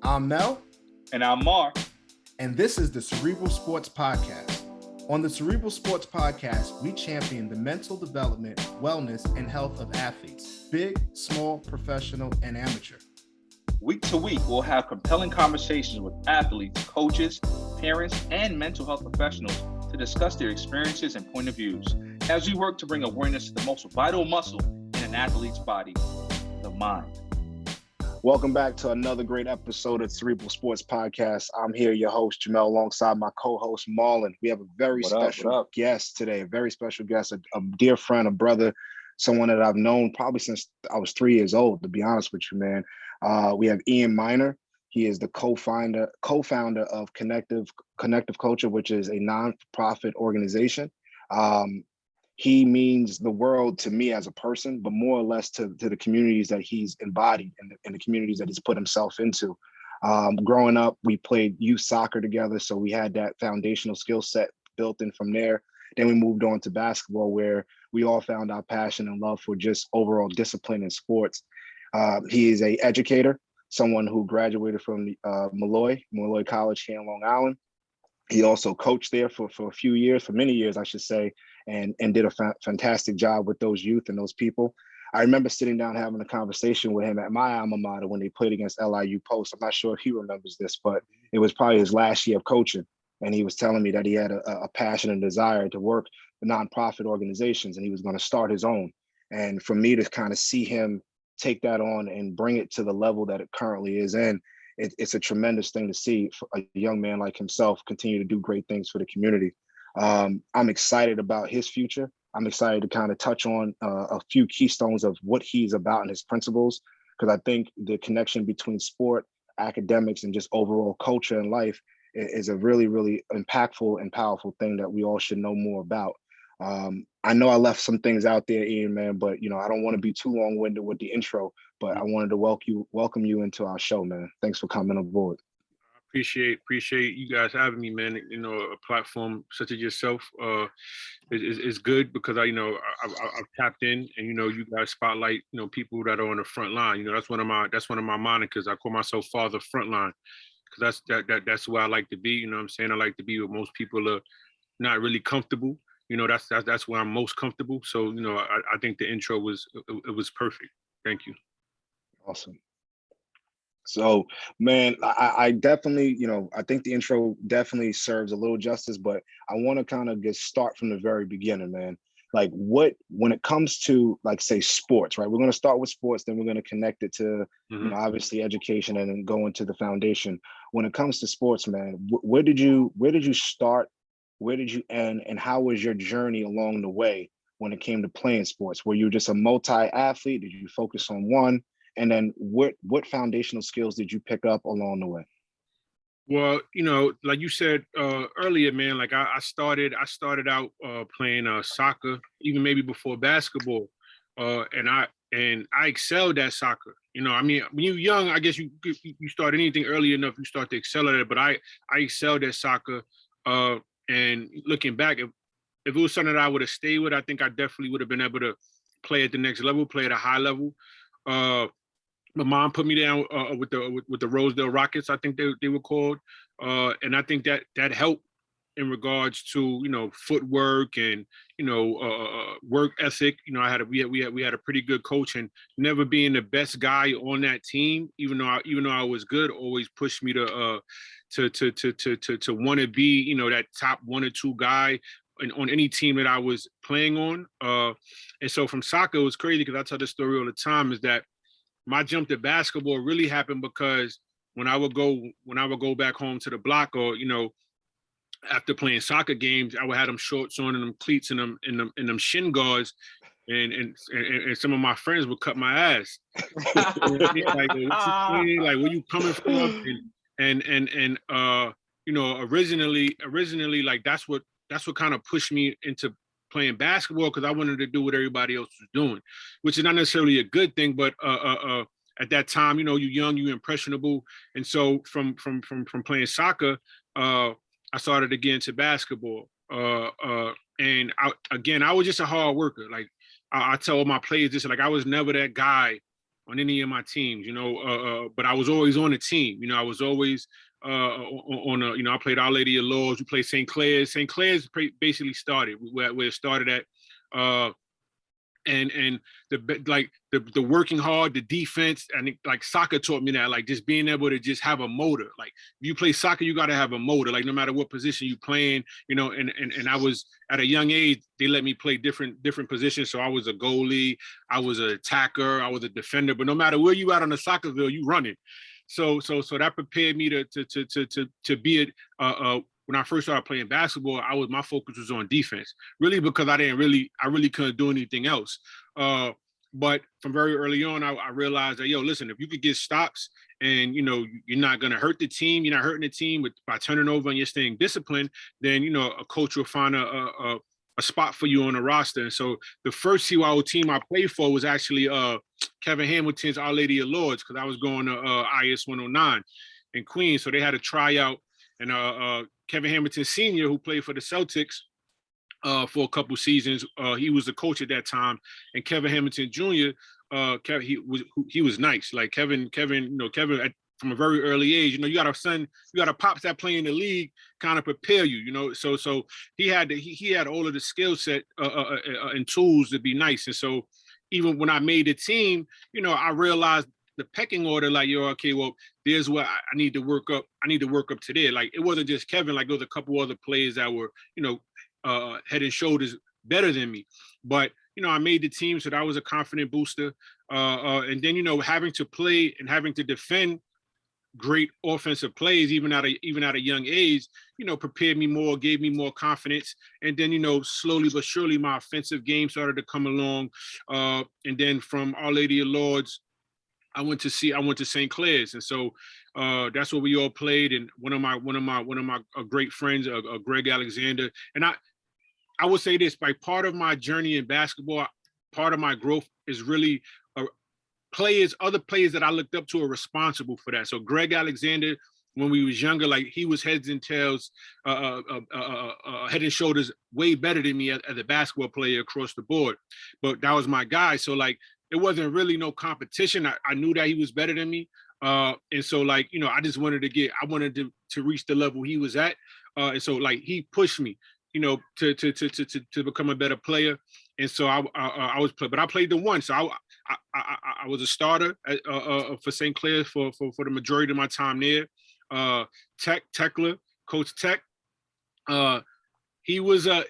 I'm Mel. And I'm Mark. And this is the Cerebral Sports Podcast. On the Cerebral Sports Podcast, we champion the mental development, wellness, and health of athletes, big, small, professional, and amateur. Week to week, we'll have compelling conversations with athletes, coaches, parents, and mental health professionals to discuss their experiences and point of views as we work to bring awareness to the most vital muscle in an athlete's body, the mind. Welcome back to another great episode of Cerebral Sports Podcast. I'm here, your host, Jamel, alongside my co-host, Marlon. We have a very special guest today, a very special guest, a dear friend, a brother, someone that I've known probably since I was 3 years old, to be honest with you, man. We have Ian Miner. He is the co-founder of Connective Culture, which is a non-profit organization. He means the world to me as a person, but more or less to the communities that he's embodied and the communities that he's put himself into. Growing up, we played youth soccer together, so we had that foundational skill set built in from there. Then we moved on to basketball, where we all found our passion and love for just overall discipline in sports. He is an educator, someone who graduated from Malloy College here in Long Island. He also coached there for a few years, for many years, I should say, and did a fantastic job with those youth and those people. I remember sitting down having a conversation with him at my alma mater when they played against LIU Post. I'm not sure if he remembers this, but it was probably his last year of coaching. And he was telling me that he had a passion and desire to work with nonprofit organizations, and he was going to start his own. And for me to kind of see him take that on and bring it to the level that it currently is in, it's a tremendous thing to see for a young man like himself continue to do great things for the community. I'm excited about his future. I'm excited to kind of touch on a few keystones of what he's about and his principles, because I think the connection between sport, academics, and just overall culture and life is a really, really impactful and powerful thing that we all should know more about. I know I left some things out there, Ian, man, but I don't want to be too long-winded with the intro, but I wanted to welcome you into our show, man. Thanks for coming aboard. Appreciate you guys having me, man. A platform such as yourself is good because I've tapped in, and you guys spotlight people that are on the front line. That's one of my monikers. I call myself Father Frontline because that's where I like to be. You know what I'm saying? I like to be where most people are not really comfortable. That's where I'm most comfortable. So I think the intro was perfect. Thank you. Awesome. So, man, I definitely, I think the intro definitely serves a little justice, but I want to kind of start from the very beginning, man. Like when it comes to, like, say, sports, right? We're going to start with sports, then we're going to connect it to, obviously education, and then go into the foundation. When it comes to sports, man, where did you start? Where did you end? And how was your journey along the way when it came to playing sports? Were you just a multi-athlete? Did you focus on one? And then what foundational skills did you pick up along the way? Well, like you said earlier, man, like I started out playing soccer, even maybe before basketball. And I excelled at soccer. When you're young, I guess you start anything early enough, you start to excel at it. But I excelled at soccer. And looking back, if it was something that I would have stayed with, I think I definitely would have been able to play at the next level, play at a high level. My mom put me down with the Rosedale Rockets, I think they were called, and I think that helped in regards to footwork and work ethic. We had a pretty good coach, and never being the best guy on that team, even though I was good, always pushed me to want to be that top 1 or 2 guy on any team that I was playing on. And so from soccer, it was crazy because I tell this story all the time, is that my jump to basketball really happened because when I would go back home to the block, or after playing soccer games, I would have them shorts on and them cleats and them shin guards, and some of my friends would cut my ass. like where you coming from? And originally, like that's what kind of pushed me into playing basketball, because I wanted to do what everybody else was doing, which is not necessarily a good thing, but at that time, you're young, you're impressionable, and so from playing soccer, I started to get into basketball, and I was just a hard worker. Like I tell my players this, like I was never that guy on any of my teams, but I was always on the team. I was always on a, I played Our Lady of Lourdes. We played St. Clair's. St. Clair's basically started where it started at. And the working hard, the defense, and like soccer taught me that, like just being able to just have a motor. Like if you play soccer, you got to have a motor. Like no matter what position you playing, and I was at a young age, they let me play different positions. So I was a goalie, I was an attacker, I was a defender. But no matter where you at on the soccer field, you running. So that prepared me to be it. When I first started playing basketball, my focus was on defense, really because I really couldn't do anything else. But from very early on, I realized that, listen, if you could get stops and, you're not going to hurt the team, you're not hurting the team by turning over and you're staying disciplined, then, a coach will find a spot for you on the roster. And so the first CYO team I played for was actually Kevin Hamilton's Our Lady of Lourdes, because I was going to IS 109 in Queens. So they had a tryout, and Kevin Hamilton Sr., who played for the Celtics for a couple seasons, he was the coach at that time, and Kevin Hamilton Jr., he was nice. Like Kevin, from a very early age, you got a pops that play in the league, kind of prepare you, So he had all of the skill set and tools to be nice. And so even when I made the team, I realized the pecking order, like, okay, well, there's what I need to work up. I need to work up to there. Like, it wasn't just Kevin. Like, there was a couple other players that were, head and shoulders better than me. But, I made the team, so that was a confident booster. And then, having to play and having to defend great offensive plays, even at a young age, prepared me more, gave me more confidence. And then, slowly but surely, my offensive game started to come along. And then from Our Lady of Lourdes, I went to St. Clair's, and so that's where we all played. And one of my great friends, Greg Alexander, and I would say this: by part of my journey in basketball, part of my growth is really other players that I looked up to are responsible for that. So Greg Alexander, when we was younger, like he was heads and tails, head and shoulders way better than me as a basketball player across the board. But that was my guy. So like, it wasn't really no competition. I knew that he was better than me. And so like, I just wanted to reach the level he was at. And so like, he pushed me, to become a better player. And so I was playing, but I played the one. So I was a starter for St. Clair for the majority of my time there. Techler, Coach Tech. He was a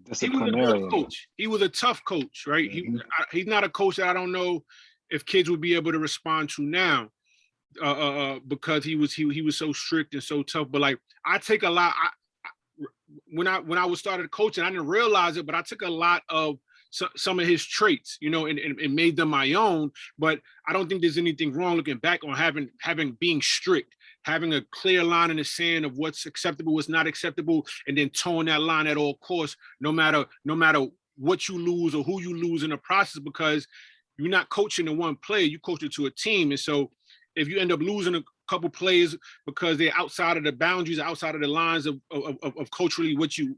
good coach. He was a tough coach, right? Mm-hmm. He's not a coach that I don't know if kids would be able to respond to now, because he was so strict and so tough. But like, I take a lot. When I was started coaching, I didn't realize it, but I took a lot of some of his traits, and made them my own. But I don't think there's anything wrong looking back on having being strict, having a clear line in the sand of what's acceptable, what's not acceptable, and then towing that line at all costs, no matter what you lose or who you lose in the process, because you're not coaching to one player, you coach it to a team. And so if you end up losing a couple players because they're outside of the boundaries, outside of the lines of culturally what you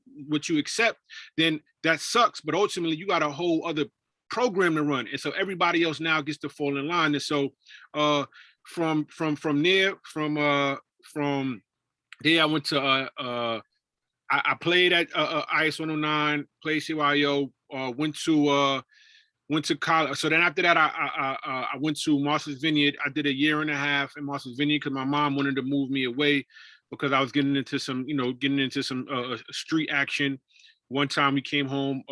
accept, then that sucks. But ultimately, you got a whole other program to run, and so everybody else now gets to fall in line. And so from there, I went to I played at IS 109, played CYO, went to college. So then after that, I went to Martha's Vineyard. I did a year and a half in Martha's Vineyard because my mom wanted to move me away because I was getting into some street action. One time we came home,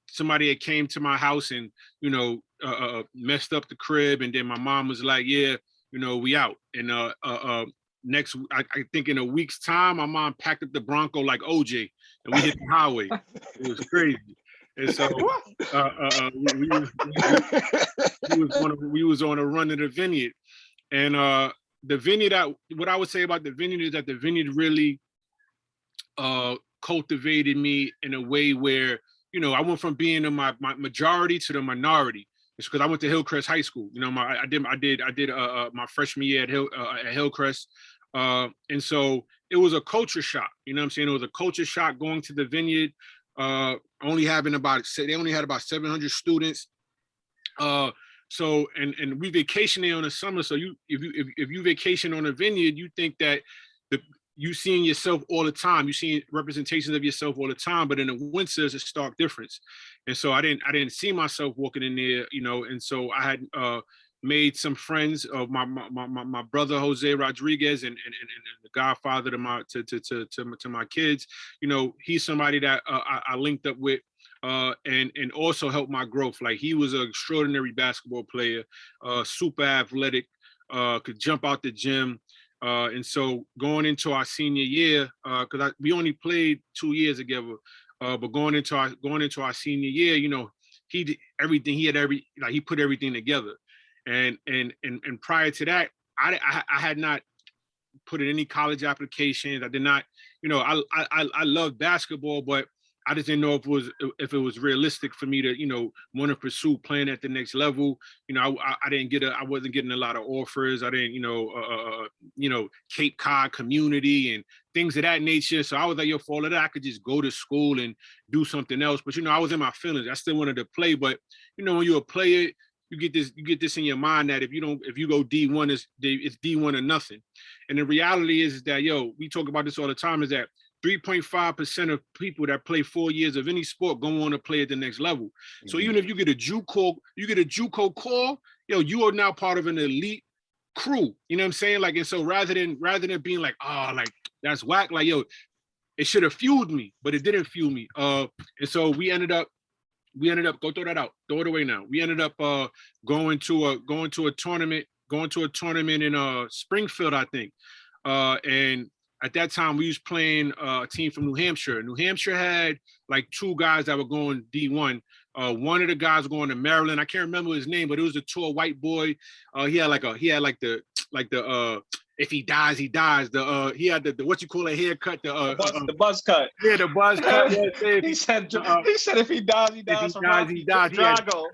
somebody had came to my house and, messed up the crib. And then my mom was like, yeah, we out. And next, I think in a week's time, my mom packed up the Bronco like OJ and we hit the highway. It was crazy. And so we was on a run to the vineyard, and the vineyard. What I would say about the vineyard is that the vineyard really cultivated me in a way where I went from being in my majority to the minority. It's because I went to Hillcrest High School. I did my freshman year at Hillcrest, and so it was a culture shock. You know what I'm saying? It was a culture shock going to the vineyard. only had about 700 students. So and we vacation there on the summer. So if you vacation on a vineyard, you think that you seeing yourself all the time. You seeing representations of yourself all the time. But in the winter, there's a stark difference. And so I didn't see myself walking in there, and so I had made some friends of my brother Jose Rodriguez and the godfather to my kids. He's somebody that I linked up with. And also helped my growth. Like, he was an extraordinary basketball player, super athletic, could jump out the gym. And so going into our senior year, because we only played 2 years together, but going into our senior year, he did everything. He put everything together. And prior to that, I had not put in any college applications. I did not, I love basketball, but I just didn't know if it was realistic for me to, want to pursue playing at the next level. I wasn't getting a lot of offers. I didn't, Cape Cod community and things of that nature. So I was like, for all of that, I could just go to school and do something else. But, I was in my feelings. I still wanted to play. But, when you're a player, you get this in your mind that if you go D1, it's D1 or nothing. And the reality is that, we talk about this all the time, is that 3.5% of people that play 4 years of any sport go on to play at the next level. Mm-hmm. So even if you get a JUCO call, you are now part of an elite crew. You know what I'm saying? Like, and so rather than being like, oh, like that's whack, like, it should have fueled me, but it didn't fuel me. And so we ended up go throw that out, throw it away now. We ended up going to a tournament in Springfield, I think. And at that time, we was playing a team from New Hampshire. New Hampshire had like 2 guys that were going D1. One of the guys was going to Maryland. I can't remember his name, but it was a tall white boy. He had the if he dies, he dies. He had the what you call a haircut, the buzz cut. Yeah, the buzz cut. Yeah, he said if he dies, he dies. He dies. Drago.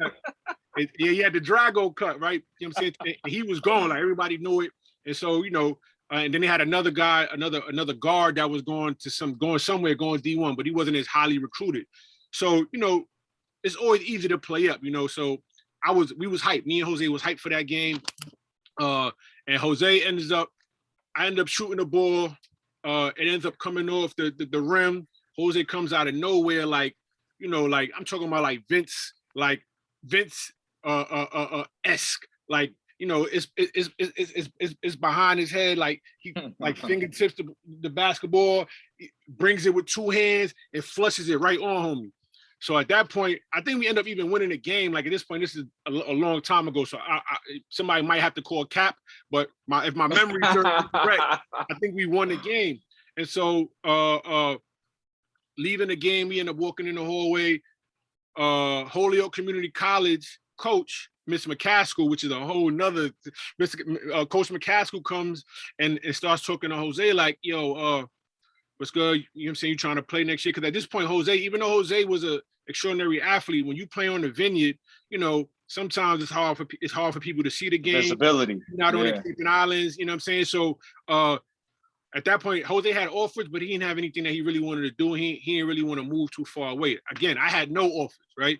He had the Drago cut, right? You know what I'm saying? He was going, like, everybody knew it. And so, and then they had another guy, another guard that was going somewhere, going D1, but he wasn't as highly recruited. So, it's always easy to play up, So we was hyped. Me and Jose was hyped for that game. And Jose I end up shooting the ball. It ends up coming off the rim. Jose comes out of nowhere, like, like I'm talking about like Vince esque, like, it's behind his head, like he like fingertips the basketball, brings it with 2 hands, and flushes it right on homie. So at that point, I think we end up even winning the game. Like, at this point, this is a long time ago, so somebody might have to call cap, but if my memory serves correct, I think we won the game. And so leaving the game, we end up walking in the hallway. Holyoke Community College coach, Miss McCaskill, which is a whole nother, Coach McCaskill comes and starts talking to Jose like, what's good? You know what I'm saying? You trying to play next year? Because at this point, Jose, even though Jose was an extraordinary athlete, when you play on the vineyard, sometimes it's hard for people to see the game. Visibility. Not on the Cape Islands, you know what I'm saying? So at that point, Jose had offers, but he didn't have anything that he really wanted to do. He didn't really want to move too far away. Again, I had no offers, right?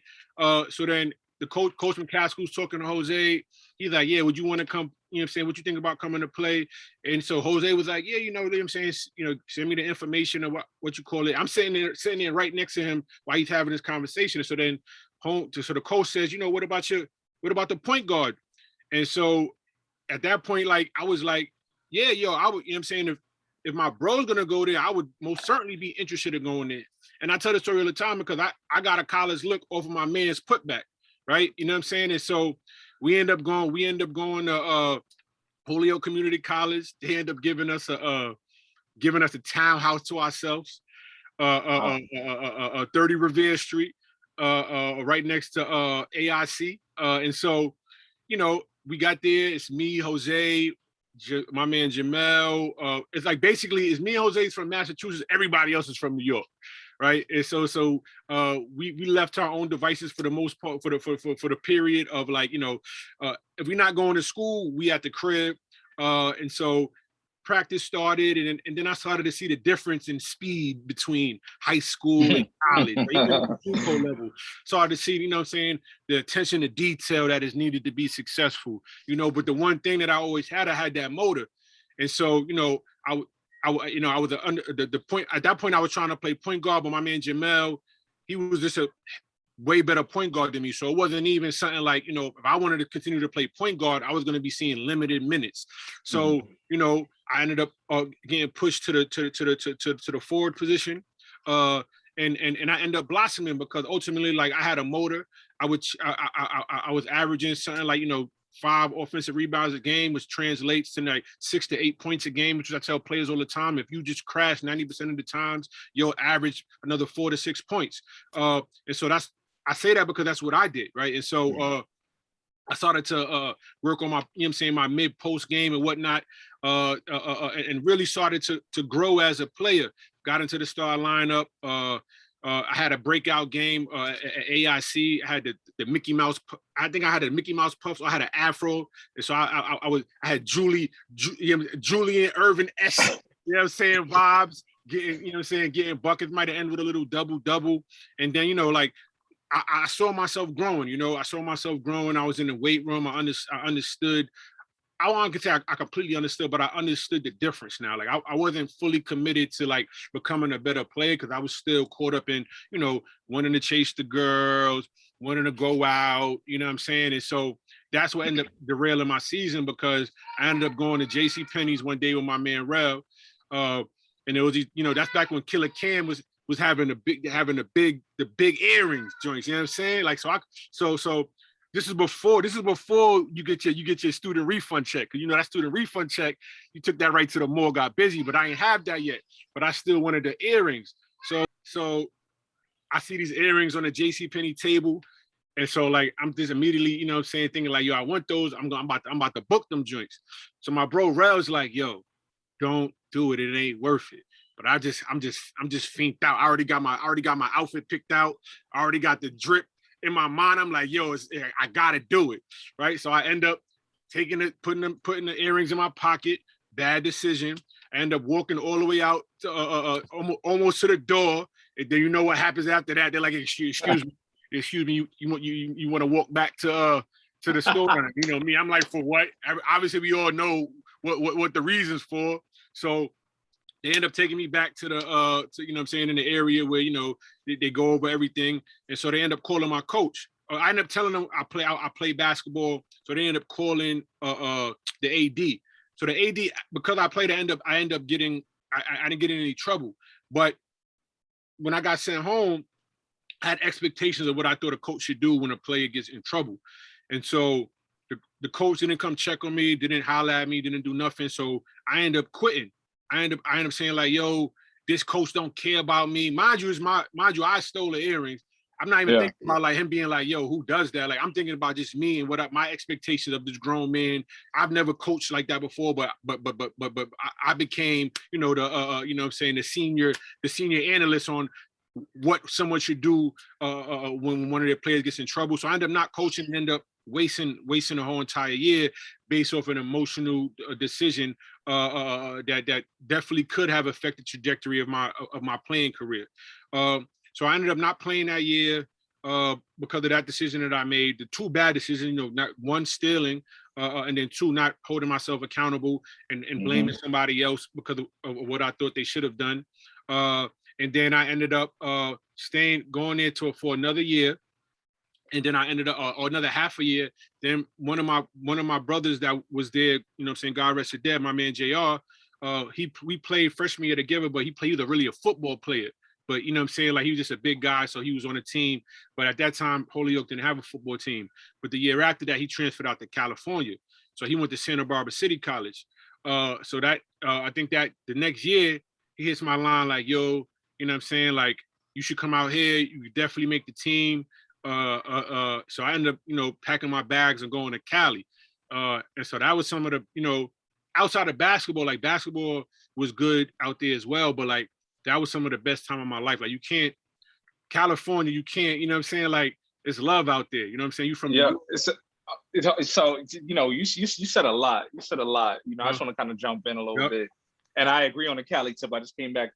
So then the Coach McCaskill's talking to Jose. He's like, yeah, would you want to come? You know what I'm saying? What you think about coming to play? And so Jose was like, yeah, what I'm saying? Send me the information of what you call it. I'm sitting there right next to him while he's having this conversation. So then so the coach says, what about the point guard? And so at that point, like, I was like, yeah, I would, you know what I'm saying? If my bro's gonna go there, I would most certainly be interested in going there. And I tell the story all the time because I got a college look off of my man's putback, right? You know what I'm saying? And so we end up going to Holyoke Community College. They end up giving us a townhouse to ourselves, 30 Revere Street, right next to AIC. And so, we got there. It's me, Jose, my man Jamel. It's like basically it's me and Jose's from Massachusetts. Everybody else is from New York, right? And so we left our own devices for the most part for the period of, like, if we're not going to school, we at the crib. And so practice started, and then I started to see the difference in speed between high school and college, or even at the JUCO level. Started to see, you know what I'm saying, the attention to detail that is needed to be successful, you know. But the one thing that I always had, I had that motor. And so, you know, I was the point at that point I was trying to play point guard, but my man Jamel, he was just a way better point guard than me. So it wasn't even something like, you know, if I wanted to continue to play point guard, I was going to be seeing limited minutes. So, you know, I ended up getting pushed to the forward position. And I ended up blossoming because ultimately, like, I had a motor. I was averaging something like, you know, 5 offensive rebounds a game, which translates to like 6 to 8 points a game, which I tell players all the time. If you just crash 90% of the times, you'll average another 4 to 6 points. And so I say that because that's what I did, right? And so I started to work on my, you know what I'm saying, my mid-post game and whatnot, and really started to grow as a player. Got into the star lineup. I had a breakout game at AIC. I had the Mickey Mouse. I think I had a Mickey Mouse puff. So I had an afro, and so I had Julian Irvin S. You know what I'm saying, vibes. Getting, you know what I'm saying, getting buckets. Might have ended with a little double. And then, you know, like, I saw myself growing. You know, I saw myself growing. I was in the weight room. I understood. I want to say I completely understood, but I understood the difference now. Like, I wasn't fully committed to like becoming a better player because I was still caught up in, you know, wanting to chase the girls, wanting to go out, you know what I'm saying? And so that's what ended up derailing my season, because I ended up going to JCPenney's one day with my man Rev. And it was, you know, that's back when Killer Cam was having the big earrings joints, you know what I'm saying? Like, so this is before you get your student refund check. Cause you know that student refund check, you took that right to the mall, got busy, but I ain't have that yet. But I still wanted the earrings. So I see these earrings on the JCPenney table. And so like I'm just immediately, you know what I'm saying, thinking like, yo, I want those. I'm about to book them joints. So my bro Rel's like, yo, don't do it. It ain't worth it. But I'm just fiended out. I already got my outfit picked out. I already got the drip in my mind. I'm like, yo, I gotta do it, right? So I end up taking it, putting the earrings in my pocket. Bad decision. I end up walking all the way out to almost to the door. And then you know what happens after that? They're like, excuse me, you want to walk back to the store? You know me, I'm like, for what? Obviously, we all know what the reasons for. So they end up taking me back to the to, you know what I'm saying, in the area where, you know, they go over everything. And so they end up calling my coach. I end up telling them I play basketball. So they end up calling the AD. So the AD, because I played, I end up getting, I didn't get in any trouble. But when I got sent home, I had expectations of what I thought a coach should do when a player gets in trouble. And so the coach didn't come check on me, didn't holler at me, didn't do nothing. So I ended up quitting. I end up saying like, yo, this coach don't care about me. Mind you, I stole the earrings. I'm not even thinking about like him being like, yo, who does that? Like, I'm thinking about just me and my expectations of this grown man. I've never coached like that before, but I became, you know, the you know what I'm saying, the senior analyst on what someone should do when one of their players gets in trouble. So I end up not coaching and end up wasting the whole entire year based off an emotional decision that definitely could have affected the trajectory of my playing career. So I ended up not playing that year because of that decision that I made. The two bad decisions, you know, not one, stealing, and then two, not holding myself accountable and blaming somebody else because of what I thought they should have done. And then I ended up going there for another year. And then I ended up another half a year. Then one of my brothers that was there, you know what I'm saying, God rest his dead, my man JR, we played freshman year together, but he was really a football player. But you know what I'm saying, like he was just a big guy, so he was on a team. But at that time, Holyoke didn't have a football team. But the year after that, he transferred out to California. So he went to Santa Barbara City College. So that I think that the next year, he hits my line like, yo, you know what I'm saying, like, you should come out here. You could definitely make the team. So I ended up, you know, packing my bags and going to Cali. And so that was some of the, you know, outside of basketball, like basketball was good out there as well, but like that was some of the best time of my life. Like California, you can't, you know what I'm saying? Like it's love out there. You know what I'm saying? You from yeah. So you said a lot. You said a lot. I just want to kind of jump in a little bit, and I agree on the Cali tip. I just came back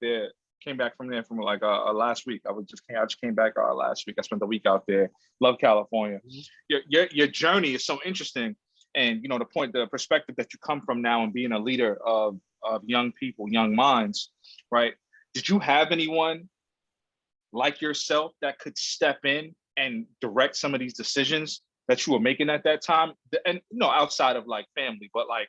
from there from like last week. I just came back last week. I spent the week out there. Love California. Your journey is so interesting, and the perspective that you come from now and being a leader of young people, young minds, right? Did you have anyone like yourself that could step in and direct some of these decisions that you were making at that time? And outside of like family, but like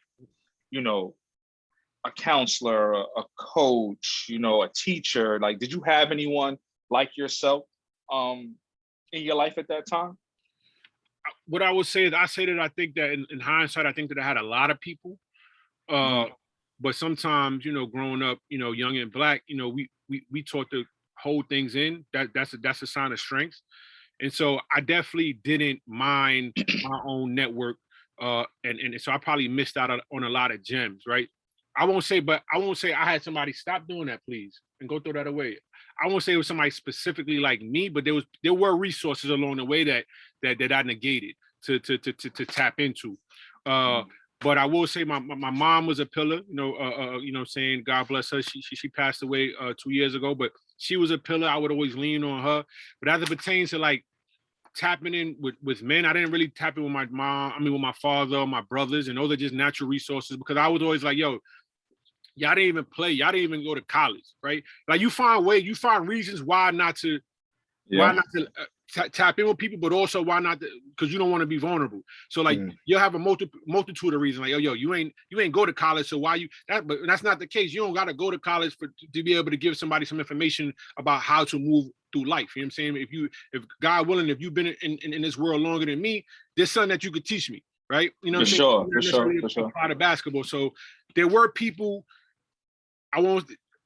a counselor, a coach, a teacher. Like, did you have anyone like yourself in your life at that time? What I would say is, I think that in hindsight, I think that I had a lot of people. But sometimes, growing up, young and Black, we taught to hold things in. That's a sign of strength. And so I definitely didn't mind my own network. And so I probably missed out on a lot of gems, right? I won't say I had somebody stop doing that, please, and go throw that away. I won't say it was somebody specifically like me, but there were resources along the way that I negated to tap into. But I will say my mom was a pillar, saying God bless her. She passed away 2 years ago, but she was a pillar. I would always lean on her. But as it pertains to like tapping in with men, I didn't really tap in with my mom. I mean, with my father, my brothers, and those are just natural resources, because I was always like, yo, y'all didn't even play. Y'all didn't even go to college, right? Like you find reasons why not to tap in with people, but also why not? Because you don't want to be vulnerable. So like you'll have a multitude of reasons. Like, yo, you ain't go to college, so why you that? But that's not the case. You don't got to go to college to be able to give somebody some information about how to move through life. You know what I'm saying? If God willing, if you've been in this world longer than me, there's something that you could teach me, right? You know what I'm saying? For sure. Part of basketball. So there were people.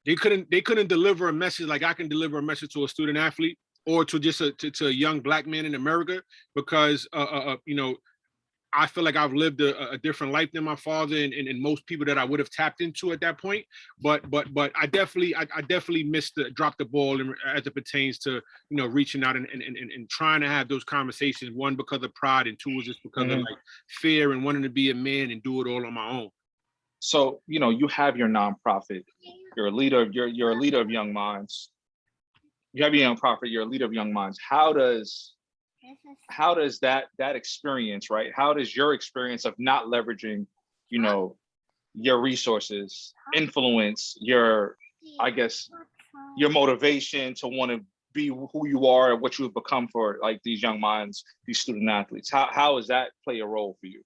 They couldn't deliver a message like I can deliver a message to a student athlete or to just to a young Black man in America, because I feel like I've lived a different life than my father and most people that I would have tapped into at that point. But I definitely dropped the ball as it pertains to reaching out and trying to have those conversations. One, because of pride, and two, was just because of like fear and wanting to be a man and do it all on my own. So, you have your nonprofit. You're a leader of young minds. You have your nonprofit. You're a leader of young minds. How does that experience, right? How does your experience of not leveraging, your resources, influence your motivation to want to be who you are and what you have become for like these young minds, these student athletes? How does that play a role for you?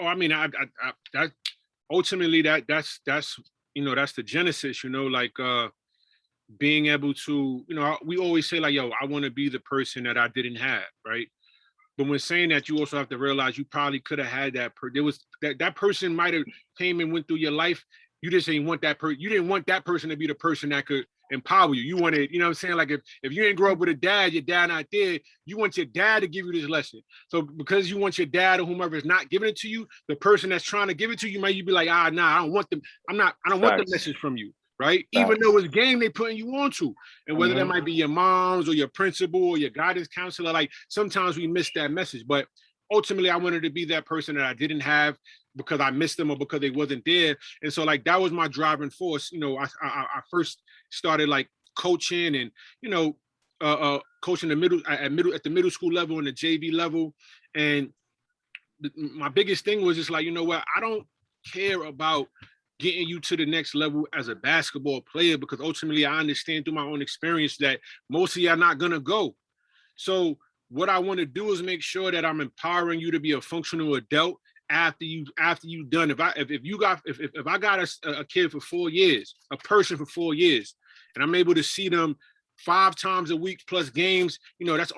Oh, I mean, that ultimately that's the genesis, like being able to, we always say like, yo, I want to be the person that I didn't have, right? But when saying that, you also have to realize you probably could have had that. There was that person might have came and went through your life. You just didn't want that person. You didn't want that person to be the person that could empower you. You wanted, what I'm saying? Like if you didn't grow up with a dad, your dad not there, you want your dad to give you this lesson. So because you want your dad or whomever is not giving it to you, the person that's trying to give it to you, might you be like, nah, I don't want them. I don't want the message from you. Right? Even though it's game they putting you onto. And whether that might be your moms or your principal or your guidance counselor, like sometimes we miss that message. But ultimately I wanted to be that person that I didn't have because I missed them or because they wasn't there. And so like that was my driving force. I first started like coaching and coaching at the middle school level and the JV level. And my biggest thing was just like, I don't care about getting you to the next level as a basketball player, because ultimately I understand through my own experience that most of y'all not gonna go. So what I want to do is make sure that I'm empowering you to be a functional adult after you've done. If I got a kid for 4 years, a person for 4 years, and I'm able to see them 5 times a week plus games, that's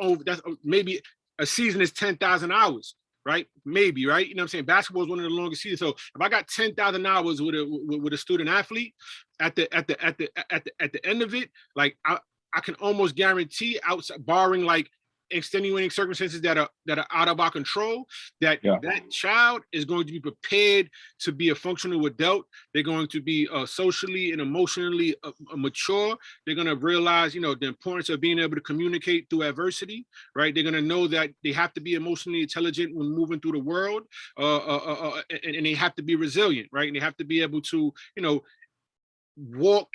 maybe a season is 10,000 hours. Right? Maybe, right? You know what I'm saying? Basketball is one of the longest seasons. So if I got 10,000 hours with a student athlete, at the end of it, like I can almost guarantee, outside barring like extenuating circumstances that are out of our control, that child is going to be prepared to be a functional adult. They're going to be socially and emotionally mature. They're going to realize, the importance of being able to communicate through adversity, right? They're going to know that they have to be emotionally intelligent when moving through the world, and they have to be resilient, right? And they have to be able to, walk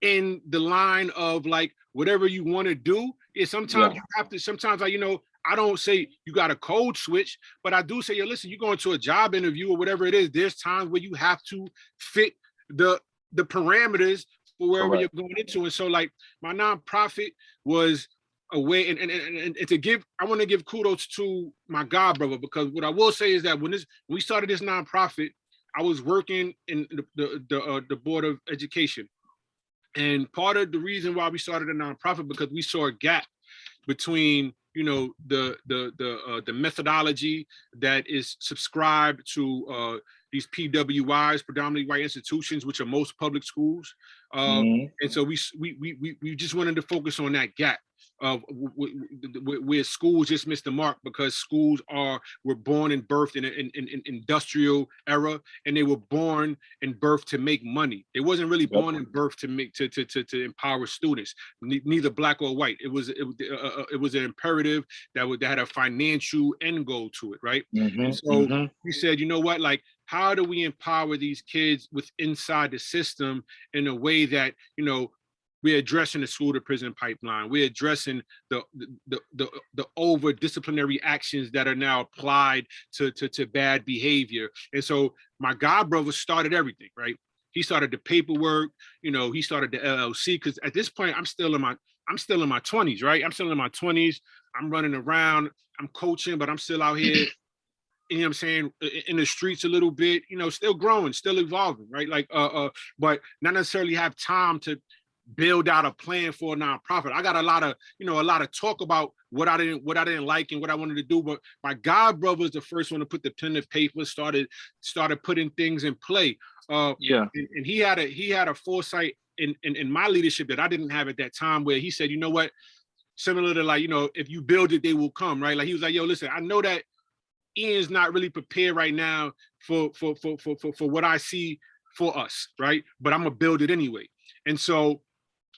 in the line of like whatever you want to do. Sometimes you have to, sometimes I don't say you got a code switch, but I do say, listen, you go into a job interview or whatever it is, there's times where you have to fit the parameters for wherever you're going into. And so like my nonprofit was a way, and to give, I want to give kudos to my god brother, because what I will say is that when we started this nonprofit, I was working in the Board of Education. And part of the reason why we started a nonprofit, because we saw a gap between, the methodology that is subscribed to these PWIs, predominantly white institutions, which are most public schools. And so we just wanted to focus on that gap of where schools just missed the mark, because schools were born and birthed in an industrial era, and they were born and birthed to make money. They wasn't really born and birthed to empower students, neither black or white. It was an imperative that had a financial end goal to it, right? So we said, you know what, like, how do we empower these kids inside the system in a way that, we're addressing the school to prison pipeline. We're addressing the over disciplinary actions that are now applied to bad behavior. And so my god brother started everything, right? He started the paperwork, he started the LLC, because at this point I'm still in my 20s, right? I'm still in my 20s. I'm running around, I'm coaching, but I'm still out here, you know what I'm saying, in the streets a little bit, still growing, still evolving, right? Like, but not necessarily have time to build out a plan for a nonprofit. I got a lot of talk about what I didn't like and what I wanted to do, but my god brother was the first one to put the pen to paper, started putting things in play. And he had a foresight in my leadership that I didn't have at that time, where he said, you know what, similar to like, if you build it, they will come, right? Like he was like, yo, listen, I know that Ian's not really prepared right now for what I see for us, right? But I'm gonna build it anyway. And so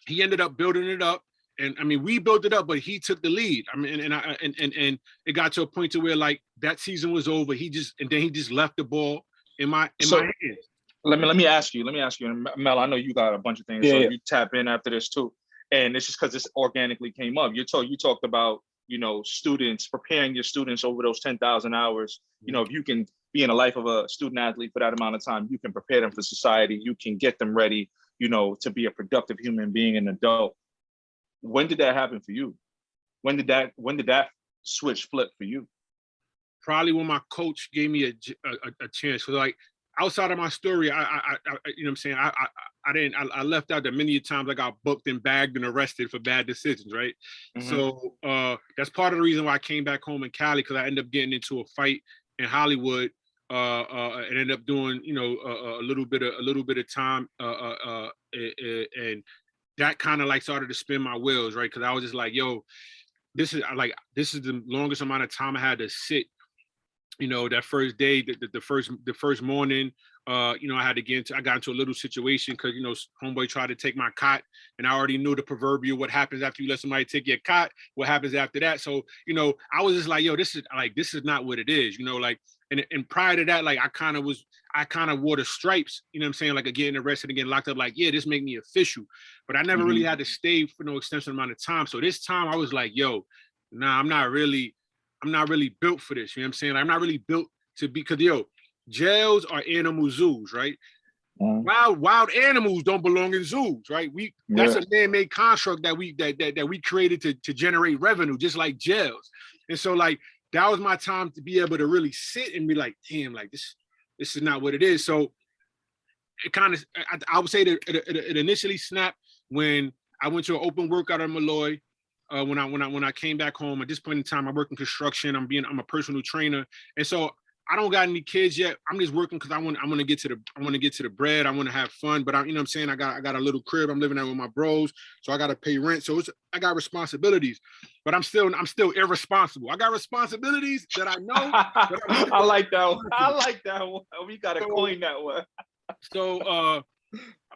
he ended up building it up, and I mean, we built it up, but he took the lead. I mean, and it got to a point to where like that season was over. He just left the ball in my hands. Let me ask you, and Mel, I know you got a bunch of things, you tap in after this too. And it's just because this organically came up. You talked about, students, preparing your students over those 10,000 hours. If you can be in the life of a student athlete for that amount of time, you can prepare them for society. You can get them ready, to be a productive human being, an adult. When did that happen for you? When did that switch flip for you? Probably when my coach gave me a chance. So like outside of my story, I you know what I'm saying, I left out that many times I got booked and bagged and arrested for bad decisions, right? So that's part of the reason why I came back home in Cali, because I ended up getting into a fight in Hollywood. And ended up doing, a little bit of time, and that kind of like started to spin my wheels, right? Because I was just like, yo, this is the longest amount of time I had to sit. That first day, the first morning, I got into a little situation because, homeboy tried to take my cot, and I already knew the proverbial what happens after you let somebody take your cot, what happens after that. So, I was just like, yo, this is not what it is, like, and prior to that, like, I kind of wore the stripes, you know what I'm saying? Like getting arrested and getting locked up, like, yeah, this make me official, but I never really had to stay for no extensive amount of time. So this time I was like, yo, nah, I'm not really built for this. You know what I'm saying? I'm not really built to be, because jails are animal zoos, right? Wild animals don't belong in zoos, right? That's a man-made construct that we created to generate revenue, just like jails. And so like that was my time to be able to really sit and be like, damn, like this is not what it is. So it kind of, I would say that it initially snapped when I went to an open workout in Malloy. When I came back home. At this point in time, I work in construction. I'm a personal trainer, and so I don't got any kids yet. I'm just working because I want to get to the bread. I want to have fun, but you know what I'm saying? I got a little crib. I'm living out with my bros, so I got to pay rent. So I got responsibilities, but I'm still irresponsible. I got responsibilities that I know. I like that one. I like that one. We got to coin that one. So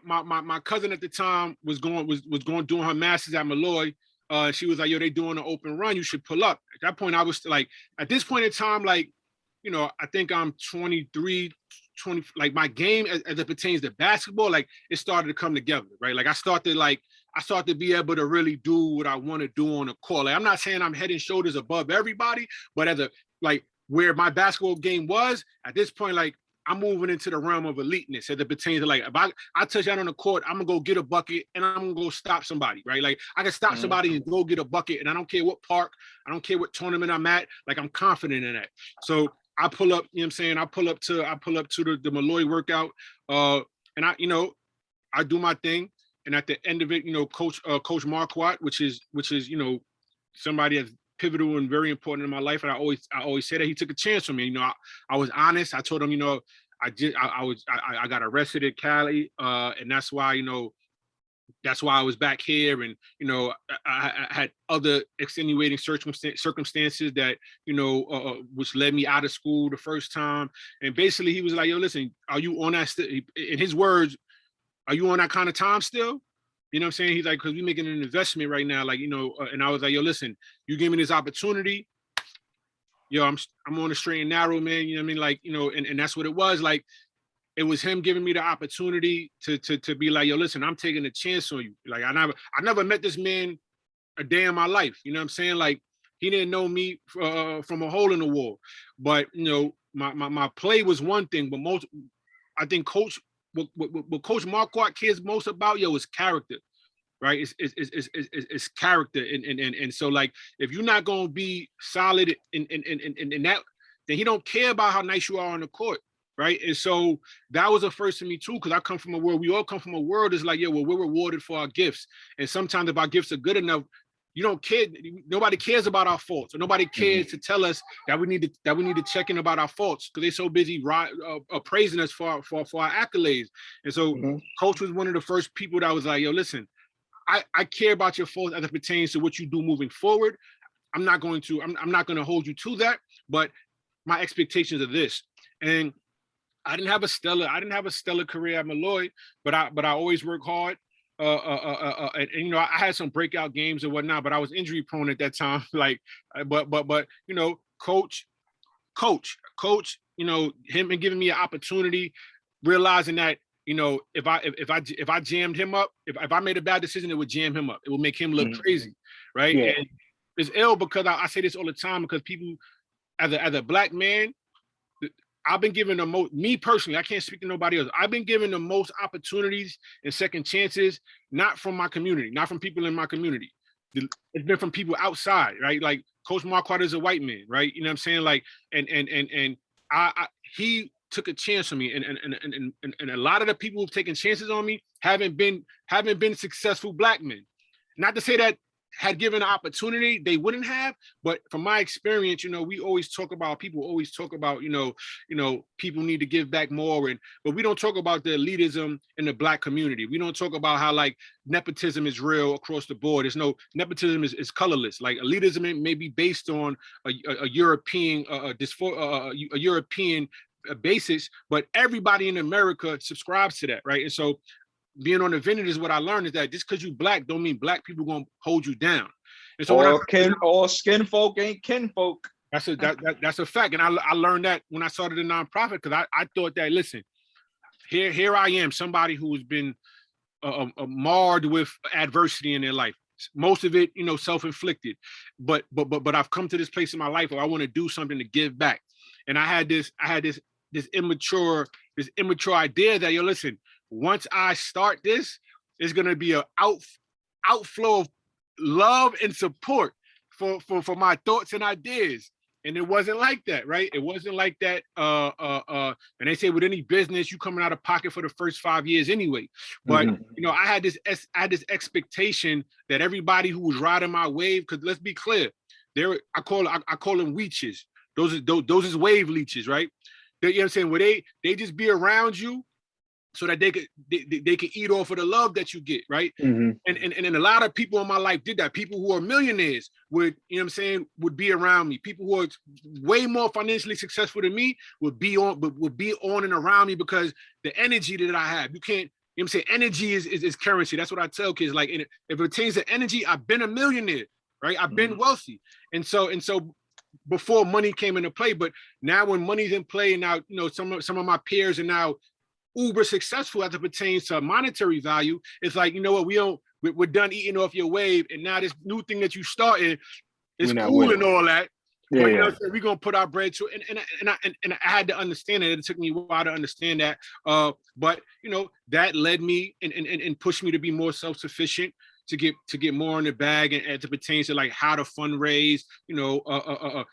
my cousin at the time was going doing her master's at Malloy. She was like, yo, they doing an open run. You should pull up. At that point, I was like, at this point in time, like, you know, I think I'm 23, 20, like my game as it pertains to basketball, like it started to come together, right? Like I started to be able to really do what I want to do on the court. Like I'm not saying I'm head and shoulders above everybody, but like where my basketball game was at this point, like I'm moving into the realm of eliteness as it pertains to like, if I touch out on the court, I'm gonna go get a bucket and I'm gonna go stop somebody, right? Like I can stop somebody and go get a bucket and I don't care what park, I don't care what tournament I'm at, like I'm confident in that. So I pull up, you know what I'm saying? I pull up to the Malloy workout and I do my thing. And at the end of it, you know, Coach Marquardt, which is, you know, somebody that's pivotal and very important in my life. And I always say that he took a chance on me. You know, I was honest. I told him, you know, I got arrested at Cali. And that's why, you know, that's why I was back here. And, you know, I had other extenuating circumstances that, you know, which led me out of school the first time. And basically he was like, yo, listen, are you on that? In his words, are you on that kind of time still? You know what I'm saying? He's like, because we're making an investment right now, like, you know, and I was like, yo, listen, you give me this opportunity. Yo, I'm on the straight and narrow, man. You know what I mean? Like, you know, and that's what it was. Like, it was him giving me the opportunity to be like, yo, listen, I'm taking a chance on you. Like, I never met this man a day in my life. You know what I'm saying? Like, he didn't know me from a hole in the wall. But, you know, my play was one thing, but I think what Coach Marquardt cares most about, yo, is character, right? It's character, and so like if you're not gonna be solid in that, then he don't care about how nice you are on the court, right? And so that was a first to me too, because I come from a world. We all come from a world that's like, yeah, well, we're rewarded for our gifts, and sometimes if our gifts are good enough, you don't care. Nobody cares about our faults, or nobody cares to tell us that we need to check in about our faults because they're so busy praising us for our accolades. And so, Coach was one of the first people that was like, "Yo, listen, I care about your faults as it pertains to what you do moving forward. I'm not going to hold you to that, but my expectations are this." And I didn't have a stellar career at Malloy, but I always work hard. And you know, I had some breakout games and whatnot, but I was injury prone at that time. Like, but you know, coach, you know, him and giving me an opportunity, realizing that, you know, if I jammed him up, if I made a bad decision, it would jam him up. It would make him look crazy, right? Yeah. And it's ill because I say this all the time because people, as a black man, I've been given the most, me personally, I can't speak to nobody else. I've been given the most opportunities and second chances, not from my community, not from people in my community. It's been from people outside, right? Like Coach Marquardt is a white man, right? You know what I'm saying? Like, and he took a chance on me, and a lot of the people who've taken chances on me haven't been successful black men. Not to say that had given an opportunity, they wouldn't have. But from my experience, you know, people always talk about, you know, people need to give back more. But we don't talk about the elitism in the black community. We don't talk about how like nepotism is real across the board. There's no nepotism is colorless. Like elitism may be based on a European European basis, but everybody in America subscribes to that, right? And so being on the vineyard is what I learned is that just because you black don't mean black people gonna hold you down. And so all skin folk ain't kin folk. That's a fact. And I learned that when I started a nonprofit, because I thought that, listen, here I am, somebody who's been marred with adversity in their life. Most of it, you know, self-inflicted. But I've come to this place in my life where I want to do something to give back. And I had this immature idea that, yo, listen, once I start this, it's gonna be an outflow of love and support for my thoughts and ideas. And it wasn't like that, right? It wasn't like that. And they say with any business, you coming out of pocket for the first 5 years anyway. But you know, I had this expectation that everybody who was riding my wave, because let's be clear, I call them weeches. Those is wave leeches, right? You know what I'm saying? Where they just be around you so that they could eat off of the love that you get, right? Mm-hmm. And a lot of people in my life did that. People who are millionaires would, you know what I'm saying, would be around me. People who are way more financially successful than me would be on and around me because the energy that I have. You can't, you know what I'm saying? Energy is currency. That's what I tell kids. Like, if it pertains to energy, I've been a millionaire, right? I've been wealthy. And so before money came into play, but now when money's in play, and now, you know, some of my peers are now uber successful as it pertains to monetary value. It's like, you know what, we're done eating off your wave, and now this new thing that you started is cool and all that. Yeah, but you know, we're gonna put our bread to it. And I had to understand it. It took me a while to understand that. But you know, that led me and pushed me to be more self-sufficient, to get more in the bag, and as it pertains to like how to fundraise, you know,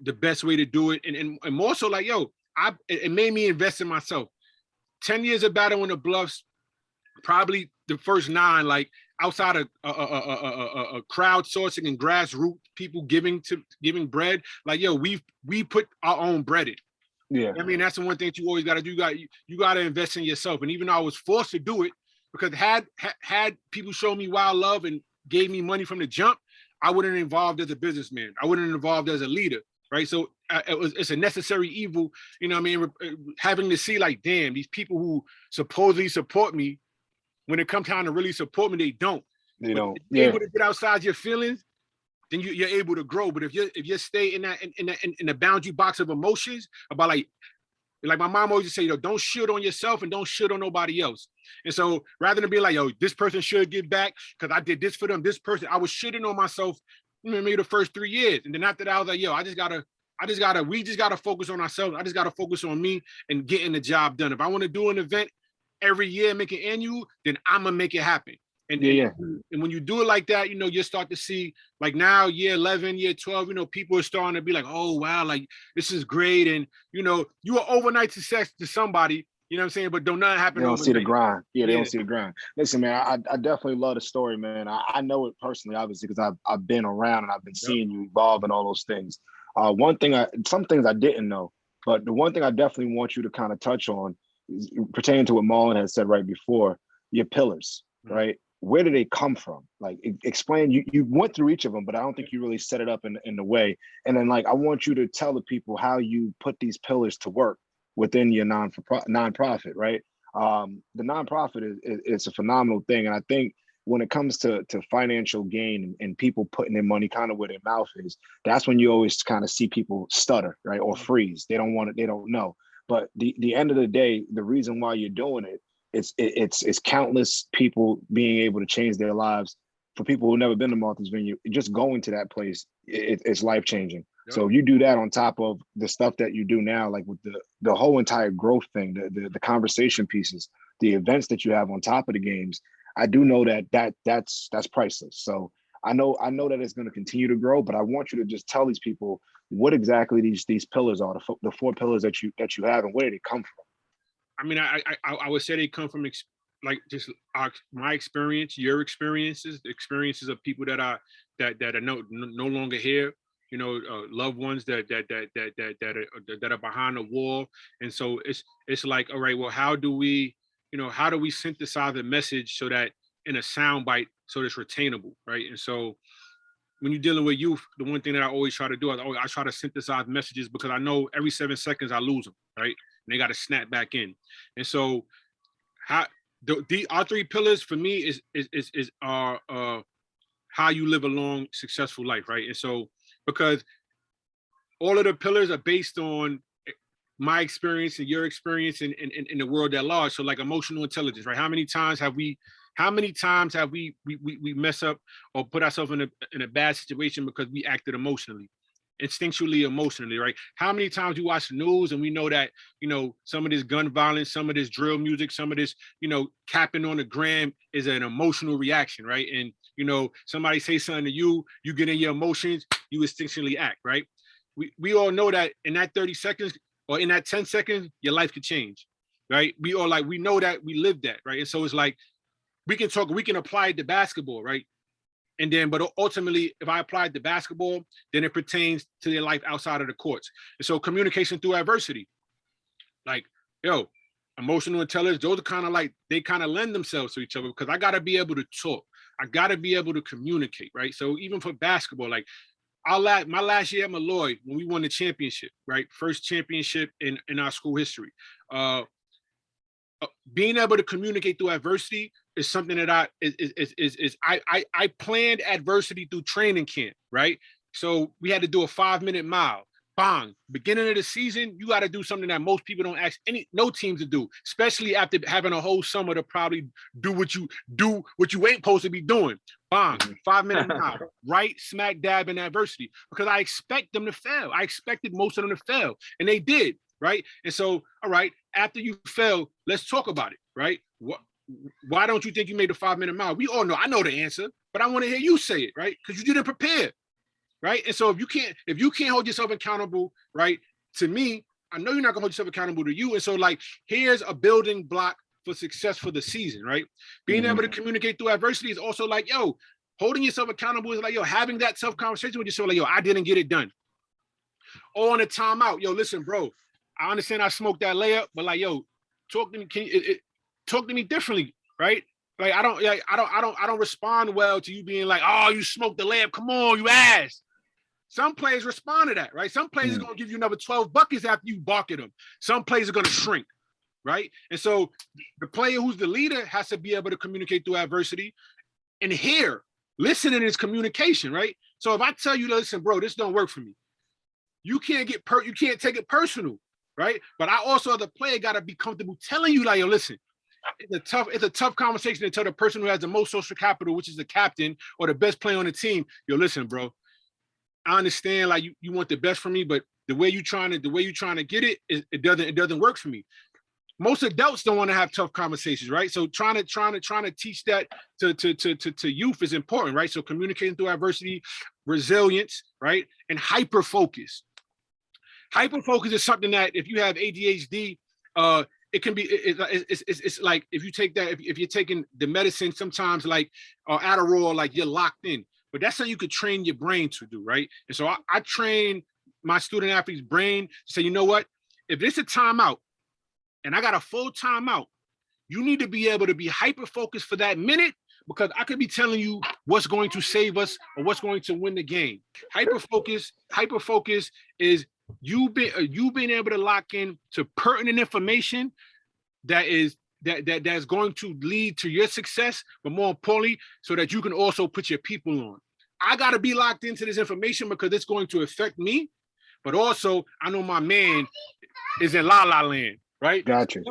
the best way to do it, and more so like, yo, it made me invest in myself. 10 years of Battle on the Bluffs, probably the first 9, like outside of crowdsourcing and grassroots people giving giving bread, like, yo, we put our own bread in. Yeah. I mean, that's the one thing that you always got to do. You got to invest in yourself. And even though I was forced to do it, because had people show me wild love and gave me money from the jump, I wouldn't have involved as a businessman. I wouldn't have involved as a leader. Right. So it's a necessary evil, you know what I mean? Having to see like, damn, these people who supposedly support me, when it comes time to really support me, they don't. They don't. If you're able to get outside your feelings, then you're able to grow. But if you stay in the boundary box of emotions about like my mom always used to say, yo, don't shit on yourself and don't shit on nobody else. And so rather than be like, yo, this person should give back because I did this for them, this person, I was shitting on myself maybe the first 3 years. And then after that, I was like, yo, we just gotta focus on ourselves. I just gotta focus on me and getting the job done. If I want to do an event every year, make it annual, then I'm gonna make it happen. And when you do it like that, you know, you start to see like now year 11, year 12, you know, people are starting to be like, oh, wow, like this is great. And, you know, you are overnight success to somebody, you know what I'm saying? But don't nothing happen. They don't see the grind. Yeah, they don't see the grind. Listen, man, I definitely love the story, man. I know it personally, obviously, because I've been around and I've been seeing you evolve and all those things. Some things I didn't know, but the one thing I definitely want you to kind of touch on is pertaining to what Marlon had said right before, your pillars, right? Where do they come from? Like, explain, you went through each of them, but I don't think you really set it up in the way. And then like, I want you to tell the people how you put these pillars to work within your nonprofit, right? The nonprofit is a phenomenal thing. And I think when it comes to financial gain and people putting their money kind of where their mouth is, that's when you always kind of see people stutter, right? Or freeze. They don't want it, they don't know. But the end of the day, the reason why you're doing it, it's countless people being able to change their lives. For people who've never been to Martha's Vineyard, just going to that place, it's life-changing. Yep. So you do that on top of the stuff that you do now, like with the whole entire growth thing, the conversation pieces, the events that you have on top of the games. I do know that's priceless. So I know that it's going to continue to grow, but I want you to just tell these people what exactly these pillars are, the 4 pillars that you have, and where did they come from? I mean, I would say they come from like just my experience, your experiences, the experiences of people that are no longer here. You know, loved ones that are behind the wall. And so it's like, all right, well, how do we synthesize a message so that in a sound bite, so it's retainable, right? And so when you're dealing with youth, the one thing that I always try to do, I try to synthesize messages, because I know every 7 seconds I lose them, right? And they got to snap back in. And so our 3 pillars for me is how you live a long, successful life, right? And so, because all of the pillars are based on my experience and your experience in the world at large. So like emotional intelligence, right? How many times have we mess up or put ourselves in a bad situation because we acted instinctually emotionally, right? How many times you watch the news and we know that, you know, some of this gun violence, some of this drill music, some of this, you know, capping on the gram is an emotional reaction, right? And, you know, somebody say something to you, you get in your emotions, you instinctually act, right? We all know that in that 30 seconds or in that 10 seconds, your life could change, right? We know that, we live that, right? And so it's like, we can apply it to basketball, right? And then, but ultimately, if I apply it to basketball, then it pertains to their life outside of the courts. And so communication through adversity, like, yo, emotional intelligence, those are kind of like, they kind of lend themselves to each other because I got to be able to talk. I got to be able to communicate, right? So even for basketball, like my last year at Malloy, when we won the championship, right? First championship in our school history. Being able to communicate through adversity is something that I planned adversity through training camp, right? So we had to do a 5-minute mile. Bang. Beginning of the season, you got to do something that most people don't ask no teams to do, especially after having a whole summer to probably do what you ain't supposed to be doing. Bang. 5-minute mile, right smack dab in adversity, because I expect them to fail. I expected most of them to fail, and they did. Right. And so, all right, after you fail, let's talk about it. Right. Why don't you think you made the 5-minute mile? We all know, I know the answer, but I want to hear you say it, right? Because you didn't prepare. Right. And so if you can't hold yourself accountable, right, to me, I know you're not gonna hold yourself accountable to you. And so, like, here's a building block for success for the season, right? Being able to communicate through adversity is also like, yo, holding yourself accountable is like, yo, having that self-conversation with yourself, like, yo, I didn't get it done. Or on a timeout, yo, listen, bro, I understand I smoked that layup, but like, yo, talk to me. Talk to me differently, right? Like, I don't respond well to you being like, oh, you smoked the layup. Come on, you ass. Some players respond to that, right? Some players are gonna give you another 12 buckets after you bark at them. Some players are gonna shrink, right? And so the player who's the leader has to be able to communicate through adversity and hear. Listening is communication, right? So if I tell you, listen, bro, this don't work for me, you can't take it personal. Right. But I also, as a player, got to be comfortable telling you, like, yo, listen, it's a tough conversation to tell the person who has the most social capital, which is the captain or the best player on the team. Yo, listen, bro, I understand, like, you want the best from me, but the way you're trying to get it doesn't work for me. Most adults don't want to have tough conversations, right? So trying to teach that to youth is important, right? So communicating through adversity, resilience, right, and hyper focus. Hyperfocus is something that if you have ADHD, it can be, it's like if you take that, if you're taking the medicine, sometimes like Adderall, like you're locked in, but that's something you could train your brain to do, right? And so I train my student athlete's brain to say, you know what, if it's a timeout and I got a full timeout, you need to be able to be hyper-focused for that minute, because I could be telling you what's going to save us or what's going to win the game. Hyper-focus is you being able to lock in to pertinent information that's going to lead to your success, but more importantly, so that you can also put your people on. I got to be locked into this information because it's going to affect me, but also I know my man is in la la land, right? Gotcha.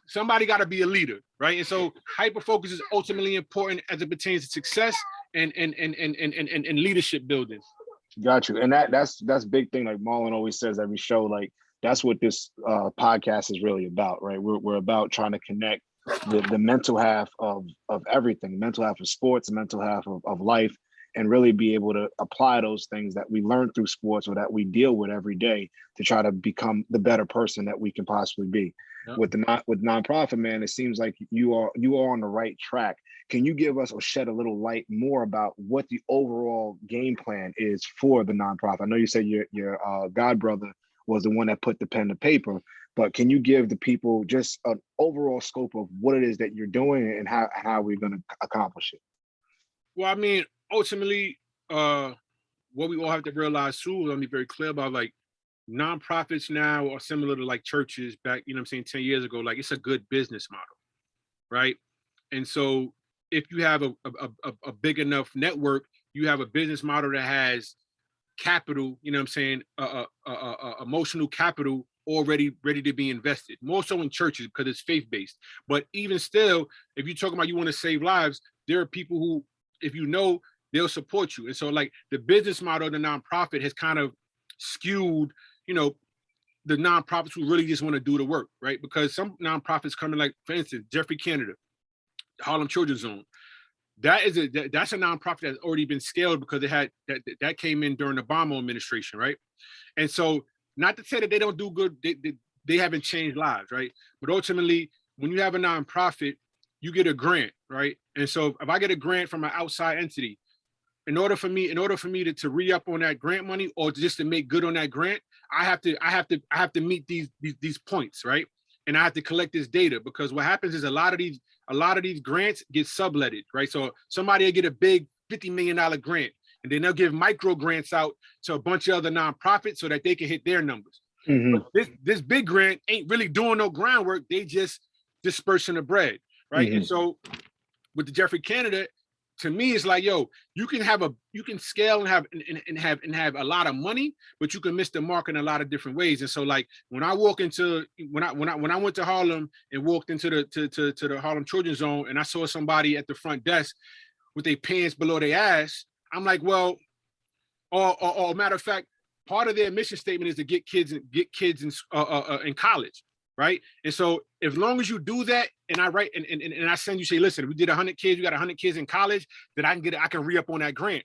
Somebody got to be a leader, right? And so hyper focus is ultimately important as it pertains to success and leadership building. Got you. And that's a big thing. Like Marlon always says every show, like that's what this podcast is really about, right? We're about trying to connect the mental half of everything, mental half of sports, mental half of life, and really be able to apply those things that we learn through sports or that we deal with every day to try to become the better person that we can possibly be. Yep. With nonprofit, man, it seems like you are on the right track. Can you give us or shed a little light more about what the overall game plan is for the nonprofit? I know you said your god brother was the one that put the pen to paper, but can you give the people just an overall scope of what it is that you're doing and how we're going to accomplish it? Well, I mean, ultimately, what we all have to realize too, let me be very clear about, like, nonprofits now are similar to like churches back, 10 years ago. Like, it's a good business model, right? And so if you have a big enough network, you have a business model that has capital, emotional capital already ready to be invested, more so in churches because it's faith-based. But even still, if you're talking about you want to save lives, there are people who, if they'll support you. And so, like, the business model of the nonprofit has kind of skewed, the nonprofits who really just want to do the work, right? Because some nonprofits come in, like, for instance, Jeffrey Canada, Harlem Children's Zone. That's a nonprofit that's already been scaled because it had that came in during the Obama administration, right? And so, not to say that they don't do good, they haven't changed lives, right? But ultimately, when you have a nonprofit, you get a grant, right? And so if I get a grant from an outside entity, in order for me to re-up on that grant money or just to make good on that grant, I have to meet these points, right? And I have to collect this data, because what happens is a lot of these grants get subletted, right? So somebody will get a big $50 million grant, and then they'll give micro grants out to a bunch of other nonprofits so that they can hit their numbers. But this big grant ain't really doing no groundwork. They just dispersing the bread, right? And so with the Jeffrey candidate, to me, it's like, yo, you can scale and have a lot of money, but you can miss the mark in a lot of different ways. And so, like, when I went to Harlem and walked into the Harlem Children's Zone, and I saw somebody at the front desk with their pants below their ass, I'm like, well, or matter of fact, part of their mission statement is to get kids in college, right? And so, as long as you do that, and I write and I send you, say, listen, we did 100 kids, we got 100 kids in college, that I can re-up on that grant.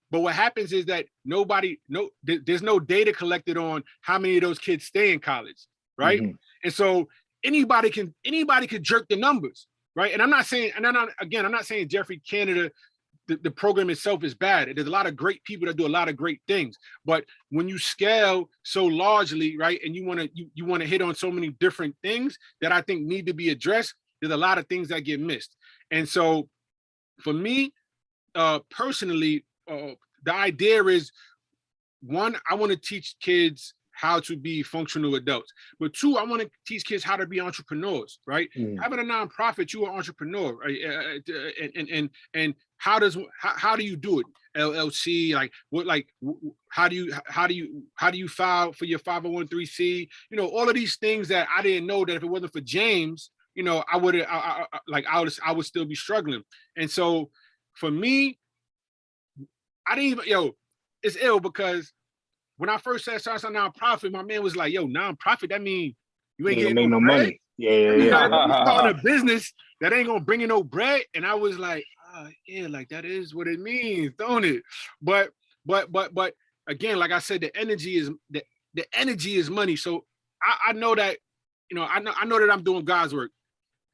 But what happens is that there's no data collected on how many of those kids stay in college, right? And so anybody can jerk the numbers, right? And I'm not saying Jeffrey Canada, the program itself is bad. There's a lot of great people that do a lot of great things, but when you scale so largely, right, and you want to hit on so many different things that I think need to be addressed, there's a lot of things that get missed. And so, for me, personally, the idea is, one, I want to teach kids how to be functional adults, but two, I want to teach kids how to be entrepreneurs, right? Having a nonprofit, you're an entrepreneur, right? And how do you do it? LLC, like what, like how do you file for your 501(c)(3)? You know, all of these things that I didn't know, that if it wasn't for James, you know, I would still be struggling. And so for me, I didn't even, it's ill, because when I first said start a nonprofit, my man was like, yo, nonprofit, that means you ain't getting no bread. Yeah. You starting a business that ain't gonna bring you no bread. And I was like, yeah, like that is what it means, don't it? But again, like I said, the energy is money. So I know that, I know that I'm doing God's work,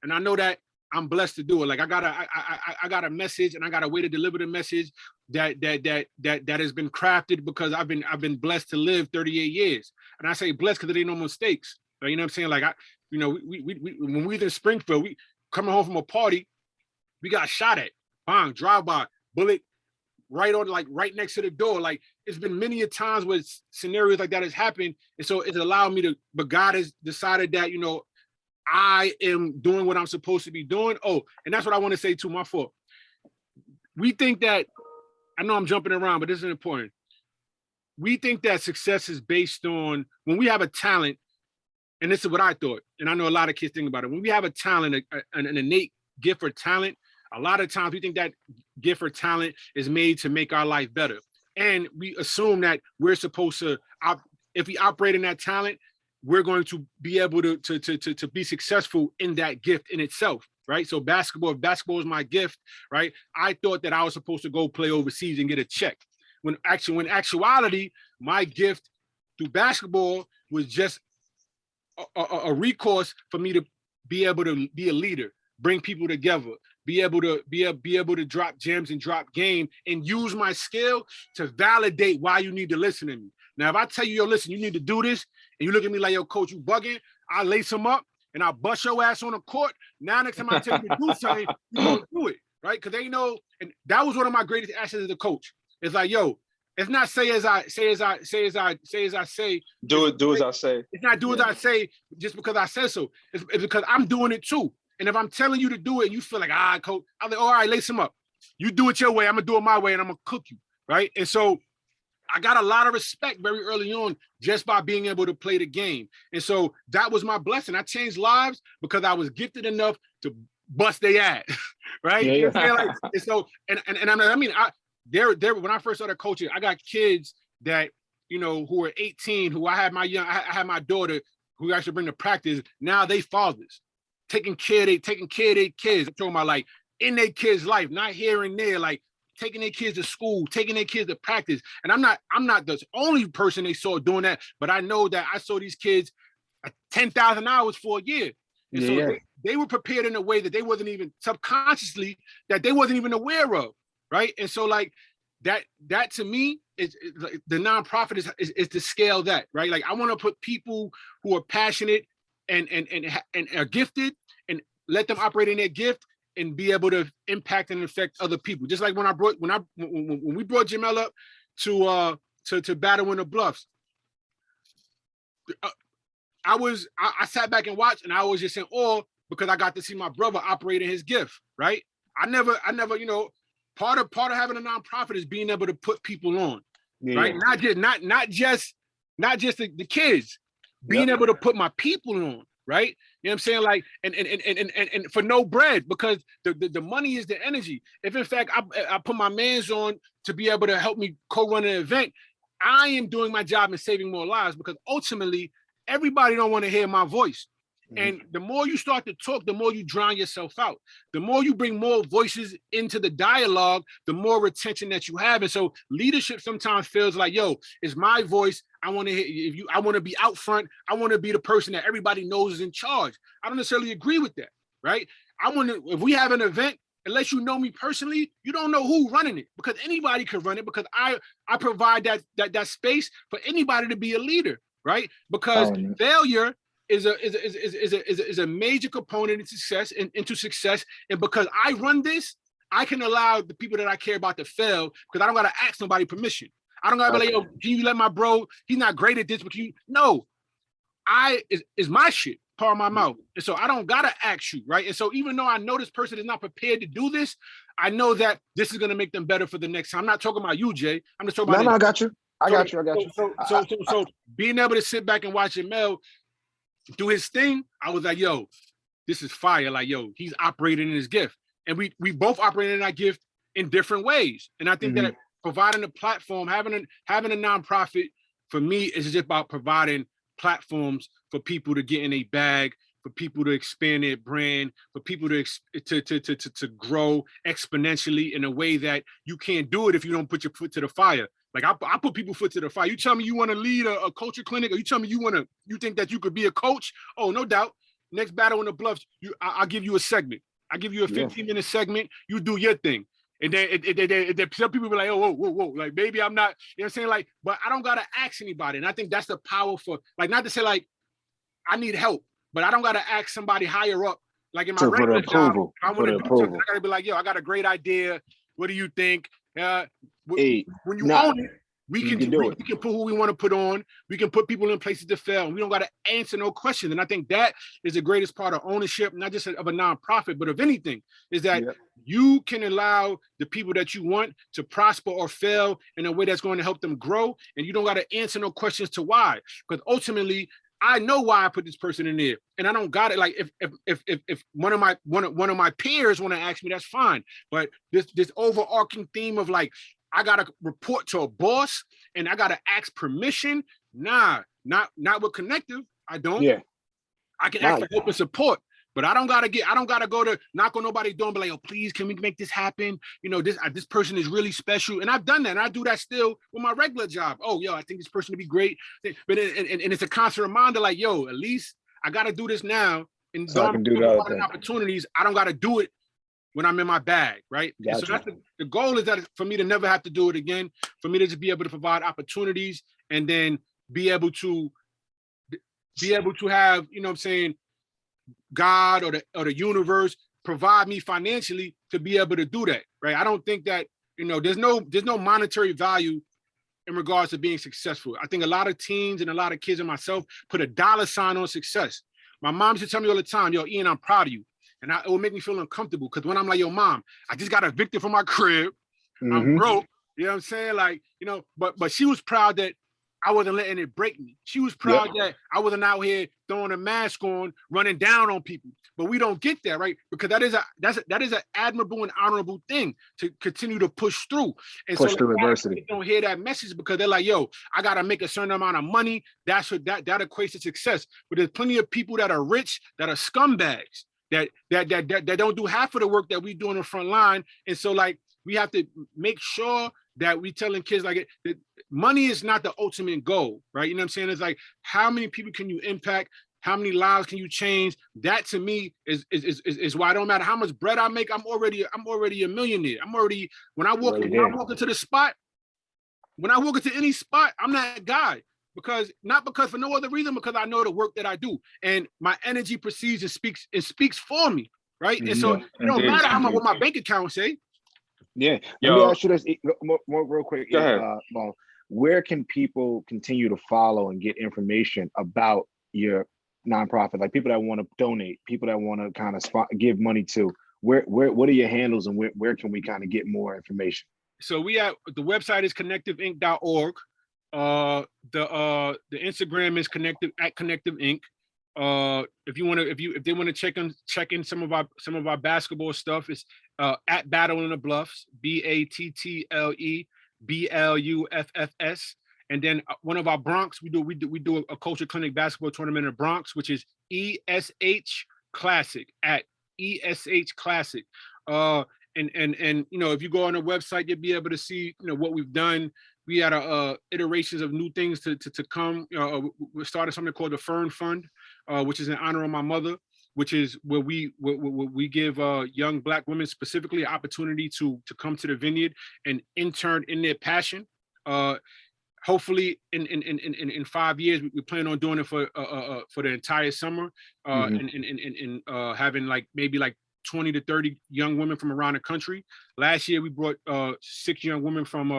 and I know that I'm blessed to do it. Like I got a message, and I got a way to deliver the message that has been crafted, because I've been blessed to live 38 years. And I say blessed because there ain't no mistakes. You know what I'm saying? Like we when we was in Springfield, we coming home from a party, we got shot at, bang, drive by, bullet right next to the door. Like, it's been many a times where scenarios like that has happened. And so it's allowed me to, but God has decided that, I am doing what I'm supposed to be doing. Oh, and that's what I want to say too, my fault. We think that, I know I'm jumping around, but this is important. We think that success is based on, when we have a talent, and this is what I thought, and I know a lot of kids think about it. When we have a talent, an innate gift or talent, a lot of times we think that gift or talent is made to make our life better. And we assume that we're supposed to, if we operate in that talent, we're going to be able to be successful in that gift in itself, right? So if basketball is my gift, right? I thought that I was supposed to go play overseas and get a check. When actuality, my gift through basketball was just a recourse for me to be able to be a leader, bring people together, be able to drop gems and drop game, and use my skill to validate why you need to listen to me. Now, if I tell you, yo, listen, you need to do this, and you look at me like, yo, coach, you bugging, I lace them up and I bust your ass on the court. Now, next time I tell you to do something, you're gonna do it, right? Because they know, and that was one of my greatest assets as a coach. It's like, yo, it's not say as I say. Do as I say. It's not do as I say just because I said so. It's because I'm doing it too. And if I'm telling you to do it, and you feel like, coach, I'm like, all right, lace him up. You do it your way, I'm gonna do it my way, and I'm gonna cook you, right? And so I got a lot of respect very early on just by being able to play the game. And so that was my blessing. I changed lives because I was gifted enough to bust their ass, right? Yeah. You know what I'm saying? Like, and so, when I first started coaching, I got kids that, who are 18, who I had my daughter who actually bring to practice. Now they fathers, taking care of their kids. I'm talking about like in their kids' life, not here and there, like taking their kids to school, taking their kids to practice. And I'm not the only person they saw doing that, but I know that I saw these kids 10,000 hours for a year. And so they were prepared in a way that they wasn't even subconsciously, that they wasn't even aware of, right? And so like that to me is the nonprofit is to scale that, right? Like I want to put people who are passionate and are gifted and let them operate in their gift and be able to impact and affect other people. Just like when we brought Jamel up to Battle in the Bluffs, I sat back and watched, and I was just in awe because I got to see my brother operate in his gift, right? I never, part of having a nonprofit is being able to put people on, right? Not just the kids, being able to put my people on, right? You know what I'm saying? Like, and for no bread, because the money is the energy. If in fact I put my mans on to be able to help me co-run an event, I am doing my job and saving more lives, because ultimately everybody don't want to hear my voice. And the more you start to talk, the more you drown yourself out. The more you bring more voices into the dialogue, the more retention that you have. And so leadership sometimes feels like, yo, it's my voice. I want to hear I want to be out front. I want to be the person that everybody knows is in charge. I don't necessarily agree with that, right? If we have an event, unless you know me personally, you don't know who running it, because anybody could run it, because I provide that space for anybody to be a leader, right? Because failure is a major component into success. And because I run this, I can allow the people that I care about to fail, because I don't gotta ask nobody permission. I don't gotta be like, yo, can you let my bro? He's not great at this, but no, is my shit, part of my mouth. And so I don't gotta ask you, right? And so even though I know this person is not prepared to do this, I know that this is gonna make them better for the next time. I'm not talking about you, Jay. I'm just talking about. No, I got you. I got you. So being able to sit back and watch Jamel do his thing, I was like, yo, this is fire. Like, yo, he's operating in his gift. And we both operate in our gift in different ways. And I think that providing a platform, having a nonprofit, for me, is just about providing platforms for people to get in a bag, for people to expand their brand, for people to grow exponentially in a way that you can't do it if you don't put your foot to the fire. Like I put people foot to the fire. You tell me you want to lead a culture clinic, or you tell me you think that you could be a coach? Oh, no doubt. Next Battle in the Bluffs, I'll give you a segment. I give you a 15-minute segment. You do your thing. And then some people be like, oh, whoa. Like, maybe I'm not, you know what I'm saying? Like, but I don't got to ask anybody. And I think that's the power for, like, not to say like, I need help, but I don't got to ask somebody higher up. Like in my regular job, I want to do something, I got to be like, yo, I got a great idea. What do you think? When you own it, we can put who we want to put on. We can put people in places to fail. And we don't got to answer no questions. And I think that is the greatest part of ownership, not just of a nonprofit, but of anything, is that you can allow the people that you want to prosper or fail in a way that's going to help them grow. And you don't got to answer no questions to why. Because ultimately, I know why I put this person in there, and I don't got it. Like if one of my peers want to ask me, that's fine. But this overarching theme of like, I gotta report to a boss and I gotta ask permission. Nah, not with Connective. I don't. Yeah. I can ask for help and support, but I don't gotta go to knock on nobody's door and be like, oh, please, can we make this happen? You know, this person is really special. And I've done that, and I do that still with my regular job. Oh, yo, I think this person to be great. But and it's a constant reminder, like, yo, at least I gotta do this now. And so I can do that. Opportunities, I don't gotta do it when I'm in my bag, right? Gotcha. And so that's the goal, is that for me to never have to do it again, for me to just be able to provide opportunities, and then be able to have, you know what I'm saying, God or the universe provide me financially to be able to do that, right? I don't think that, you know, there's no monetary value in regards to being successful. I think a lot of teens and a lot of kids and myself put a dollar sign on success. My mom used to tell me all the time, yo, Ian, I'm proud of you. And it would make me feel uncomfortable, because when I'm like, yo, mom, I just got evicted from my crib. I'm broke. You know what I'm saying? Like, you know, but she was proud that I wasn't letting it break me. She was proud that I wasn't out here throwing a mask on, running down on people. But we don't get that, right? Because that is an admirable and honorable thing to continue to push through. And push through adversity. They don't hear that message because they're like, yo, I gotta make a certain amount of money. That equates to success. But there's plenty of people that are rich that are scumbags. That don't do half of the work that we do on the front line. And so, like, we have to make sure that we telling kids, like, that money is not the ultimate goal, right? You know what I'm saying? It's like, how many people can you impact? How many lives can you change? That to me is why it don't matter how much bread I make. I'm already a millionaire. When I walk into the spot, when I walk into any spot, I'm that guy. Not because for no other reason, because I know the work that I do, and my energy proceeds and speaks for me, right? And so it don't matter how much what my bank account say. Yeah. Let me ask you this more real quick. Go ahead. Well, where can people continue to follow and get information about your nonprofit? Like people that want to donate, people that want to kind of give money to. What are your handles, and where can we kind of get more information? So the website is connectiveinc.org. The Instagram is Connective Inc. If they want to check in some of our basketball stuff, it's at Battle in the Bluffs, BATTLE BLUFFS. And then one of our Bronx, we do a culture clinic basketball tournament in Bronx, which is ESH Classic at ESH Classic. And if you go on the website, you'll be able to see what we've done. We had iterations of new things to come. We started something called the Fern Fund, which is in honor of my mother, which is where we give young Black women specifically an opportunity to come to the vineyard and intern in their passion. Hopefully in 5 years, we plan on doing it for the entire summer, and having maybe 20 to 30 young women from around the country. Last year, we brought 6 young women from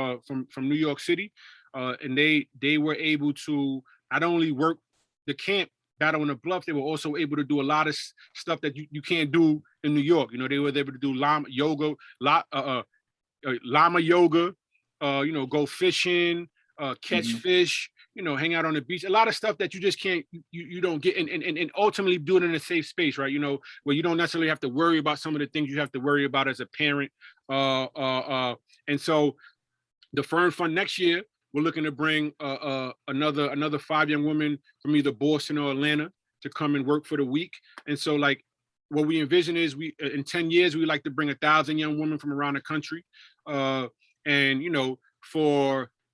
New York City, and they were able to not only work the camp Battle in the Bluff, they were also able to do a lot of stuff that you can't do in New York. They were able to do llama yoga, go fishing, catch fish, hang out on the beach, a lot of stuff that you just can't, you don't get, and ultimately do it in a safe space, right? Where you don't necessarily have to worry about some of the things you have to worry about as a parent. And so the Fern Fund next year, we're looking to bring another 5 young women from either Boston or Atlanta to come and work for the week. And so what we envision is in 10 years, we like to bring 1,000 young women from around the country.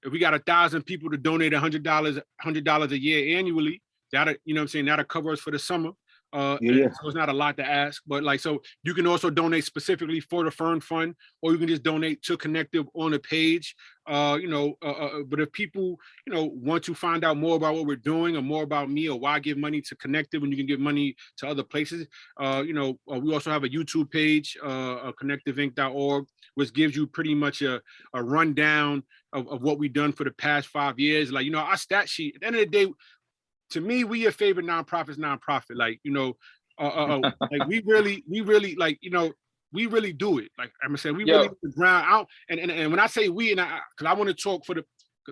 If we got 1,000 people to donate $100 a year annually, that'll cover us for the summer. So it's not a lot to ask, but so you can also donate specifically for the Fern Fund, or you can just donate to Connective on the page. But if people, want to find out more about what we're doing, or more about me, or why I give money to Connective when you can give money to other places, we also have a YouTube page, connectiveinc.org, which gives you pretty much a rundown of what we've done for the past 5 years. Our stat sheet, at the end of the day, to me, we your favorite nonprofit. We really do it. Like I'm saying, we really the ground out. And when I say we, because I want to talk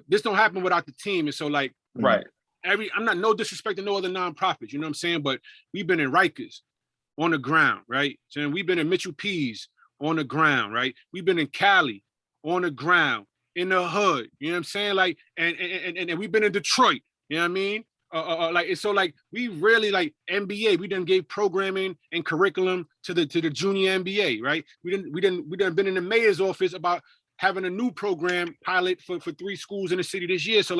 this don't happen without the team. And so right. I'm not no disrespect to no other nonprofits, you know what I'm saying? But we've been in Rikers on the ground, right? So we've been in Mitchell Pease on the ground, right? We've been in Cali on the ground, in the hood, you know what I'm saying? And we've been in Detroit, you know what I mean? We really NBA. We done gave programming and curriculum to the junior NBA, right? We done been in the mayor's office about having a new program pilot for 3 schools in the city this year. So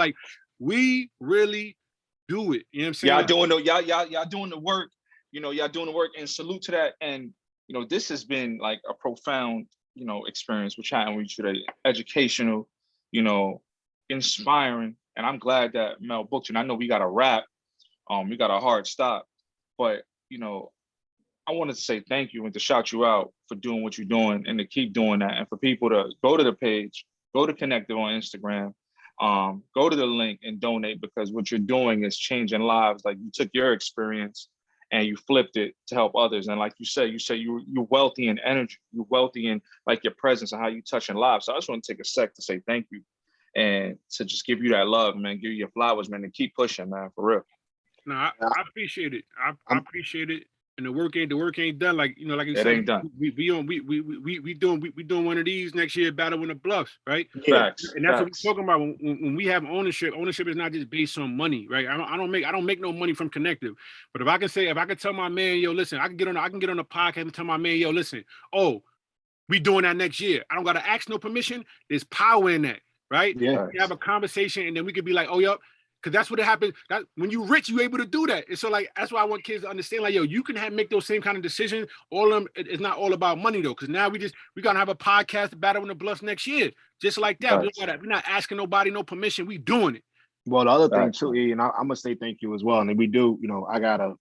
we really do it. You know what I'm saying? Y'all doing the work. Y'all doing the work, and salute to that. And this has been a profound experience with chatting with you today. Educational, inspiring. And I'm glad that Mel booked you. And I know we got a wrap. We got a hard stop. But, I wanted to say thank you and to shout you out for doing what you're doing and to keep doing that. And for people to go to the page, go to Connective on Instagram, go to the link and donate, because what you're doing is changing lives. You took your experience and you flipped it to help others. And like you said you're wealthy in energy. You're wealthy in your presence and how you touching lives. So I just want to take a sec to say thank you. And to just give you that love, man, give you your flowers, man, and keep pushing, man, for real. No, I appreciate it. I appreciate it. And the work ain't done. Like you it said, ain't done. We doing one of these next year, Battle in the Bluffs, right? Facts. And that's what we're talking about. When we have ownership is not just based on money, right? I don't make no money from Connective. But if I can tell my man, yo, listen, I can get on the podcast and tell my man, yo, listen, we doing that next year. I don't gotta ask no permission. There's power in that. Right? Yeah. We have a conversation, and then we could be like, oh, yup, Because that's what it happens. That when you rich, you able to do that. And so like that's why I want kids to understand, like, yo, you can make those same kind of decisions. All of them, it's not all about money though. Because now we gonna have a podcast Battle in the Bluffs next year. Just like that. We're not asking nobody no permission. We doing it. Well, the other thing too, and I'm gonna say thank you as well. And we do, I gotta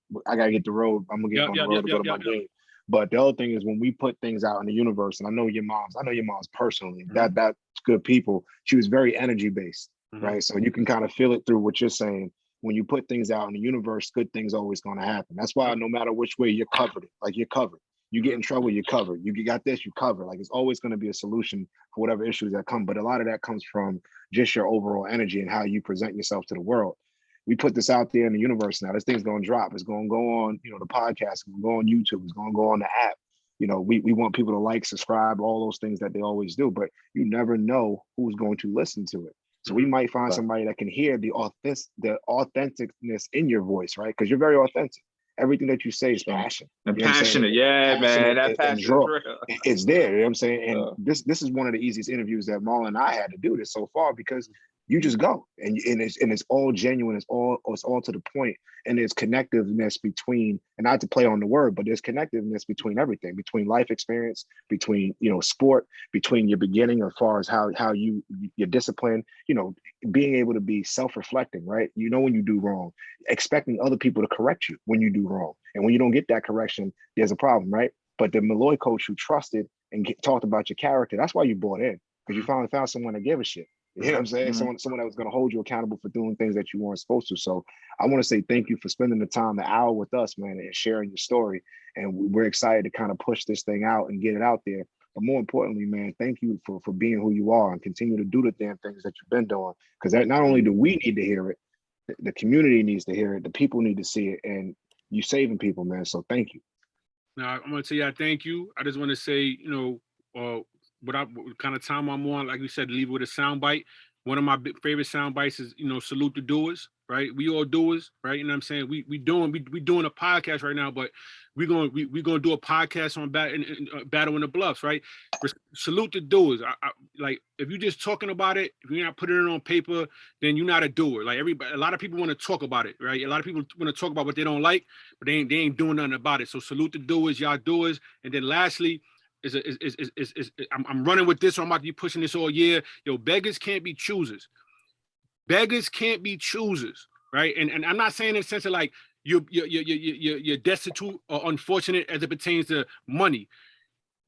get the road. I'm gonna get on the road to go to my game. But the other thing is when we put things out in the universe, and I know your mom's personally. Mm-hmm. That's good people. She was very energy based, mm-hmm. right? So you can kind of feel it through what you're saying. When you put things out in the universe, good things always gonna happen. That's why no matter which way you're covered, like you're covered. You get in trouble, you're covered. You got this, you cover. Like it's always going to be a solution for whatever issues that come. But a lot of that comes from just your overall energy and how you present yourself to the world. We put this out there in the universe now. This thing's going to drop. It's going to go on, the podcast. It's going to go on YouTube. It's going to go on the app. We want people to like, subscribe, all those things that they always do. But you never know who's going to listen to it. So we might find somebody that can hear the authenticness in your voice, right? Because you're very authentic. Everything that you say is passion. And passionate, yeah, man. That passion is real. It's there, you know what I'm saying? And this is one of the easiest interviews that Marlon and I had to do this so far because you just go and it's all genuine, it's all to the point, and there's connectiveness between, and not to play on the word, but there's connectiveness between everything, between life experience, between sport, between your beginning as far as how your discipline, being able to be self-reflecting, right? When you do wrong, expecting other people to correct you when you do wrong, and when you don't get that correction, there's a problem, right? But the Malloy coach who trusted and talked about your character, that's why you bought in, because you finally found someone that gave a shit. You know what I'm saying? Mm-hmm. Someone that was going to hold you accountable for doing things that you weren't supposed to. So I want to say thank you for spending the time, the hour with us, man, and sharing your story. And we're excited to kind of push this thing out and get it out there. But more importantly, man, thank you for being who you are and continue to do the damn things that you've been doing. Because not only do we need to hear it, the community needs to hear it, the people need to see it, and you saving people, man. So thank you. Now, I'm going to say thank you. I just want to say, what kind of time I'm on, like we said, leave with a sound bite. One of my favorite sound bites is, salute the doers, right? We all doers, right? You know what I'm saying? We doing a podcast right now, but we're gonna do a podcast on Battle in the Bluffs, right? Salute the doers. I like if you're just talking about it, if you're not putting it on paper, then you're not a doer. Like a lot of people want to talk about it, right? A lot of people want to talk about what they don't like, but they ain't doing nothing about it. So salute the doers, y'all doers, and then lastly. I'm running with this, so I'm about to be pushing this all year. Yo, beggars can't be choosers. Beggars can't be choosers, right? And I'm not saying in the sense of like you're destitute or unfortunate as it pertains to money.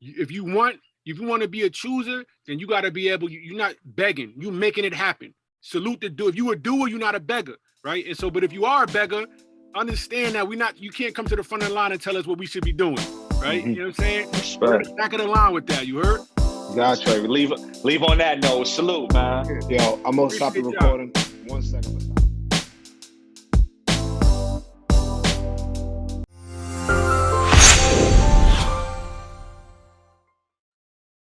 If you want to be a chooser, then you got to be able. You're not begging. You're making it happen. Salute the doer. If you a doer, you're not a beggar, right? And so, but if you are a beggar, understand that you can't come to the front of the line and tell us what we should be doing. Right? Mm-hmm. You know what I'm saying? Respect. Back of the line with that, you heard? Gotcha. Leave on that note. Salute, man. Yo, I'm gonna stop the recording. 1 second.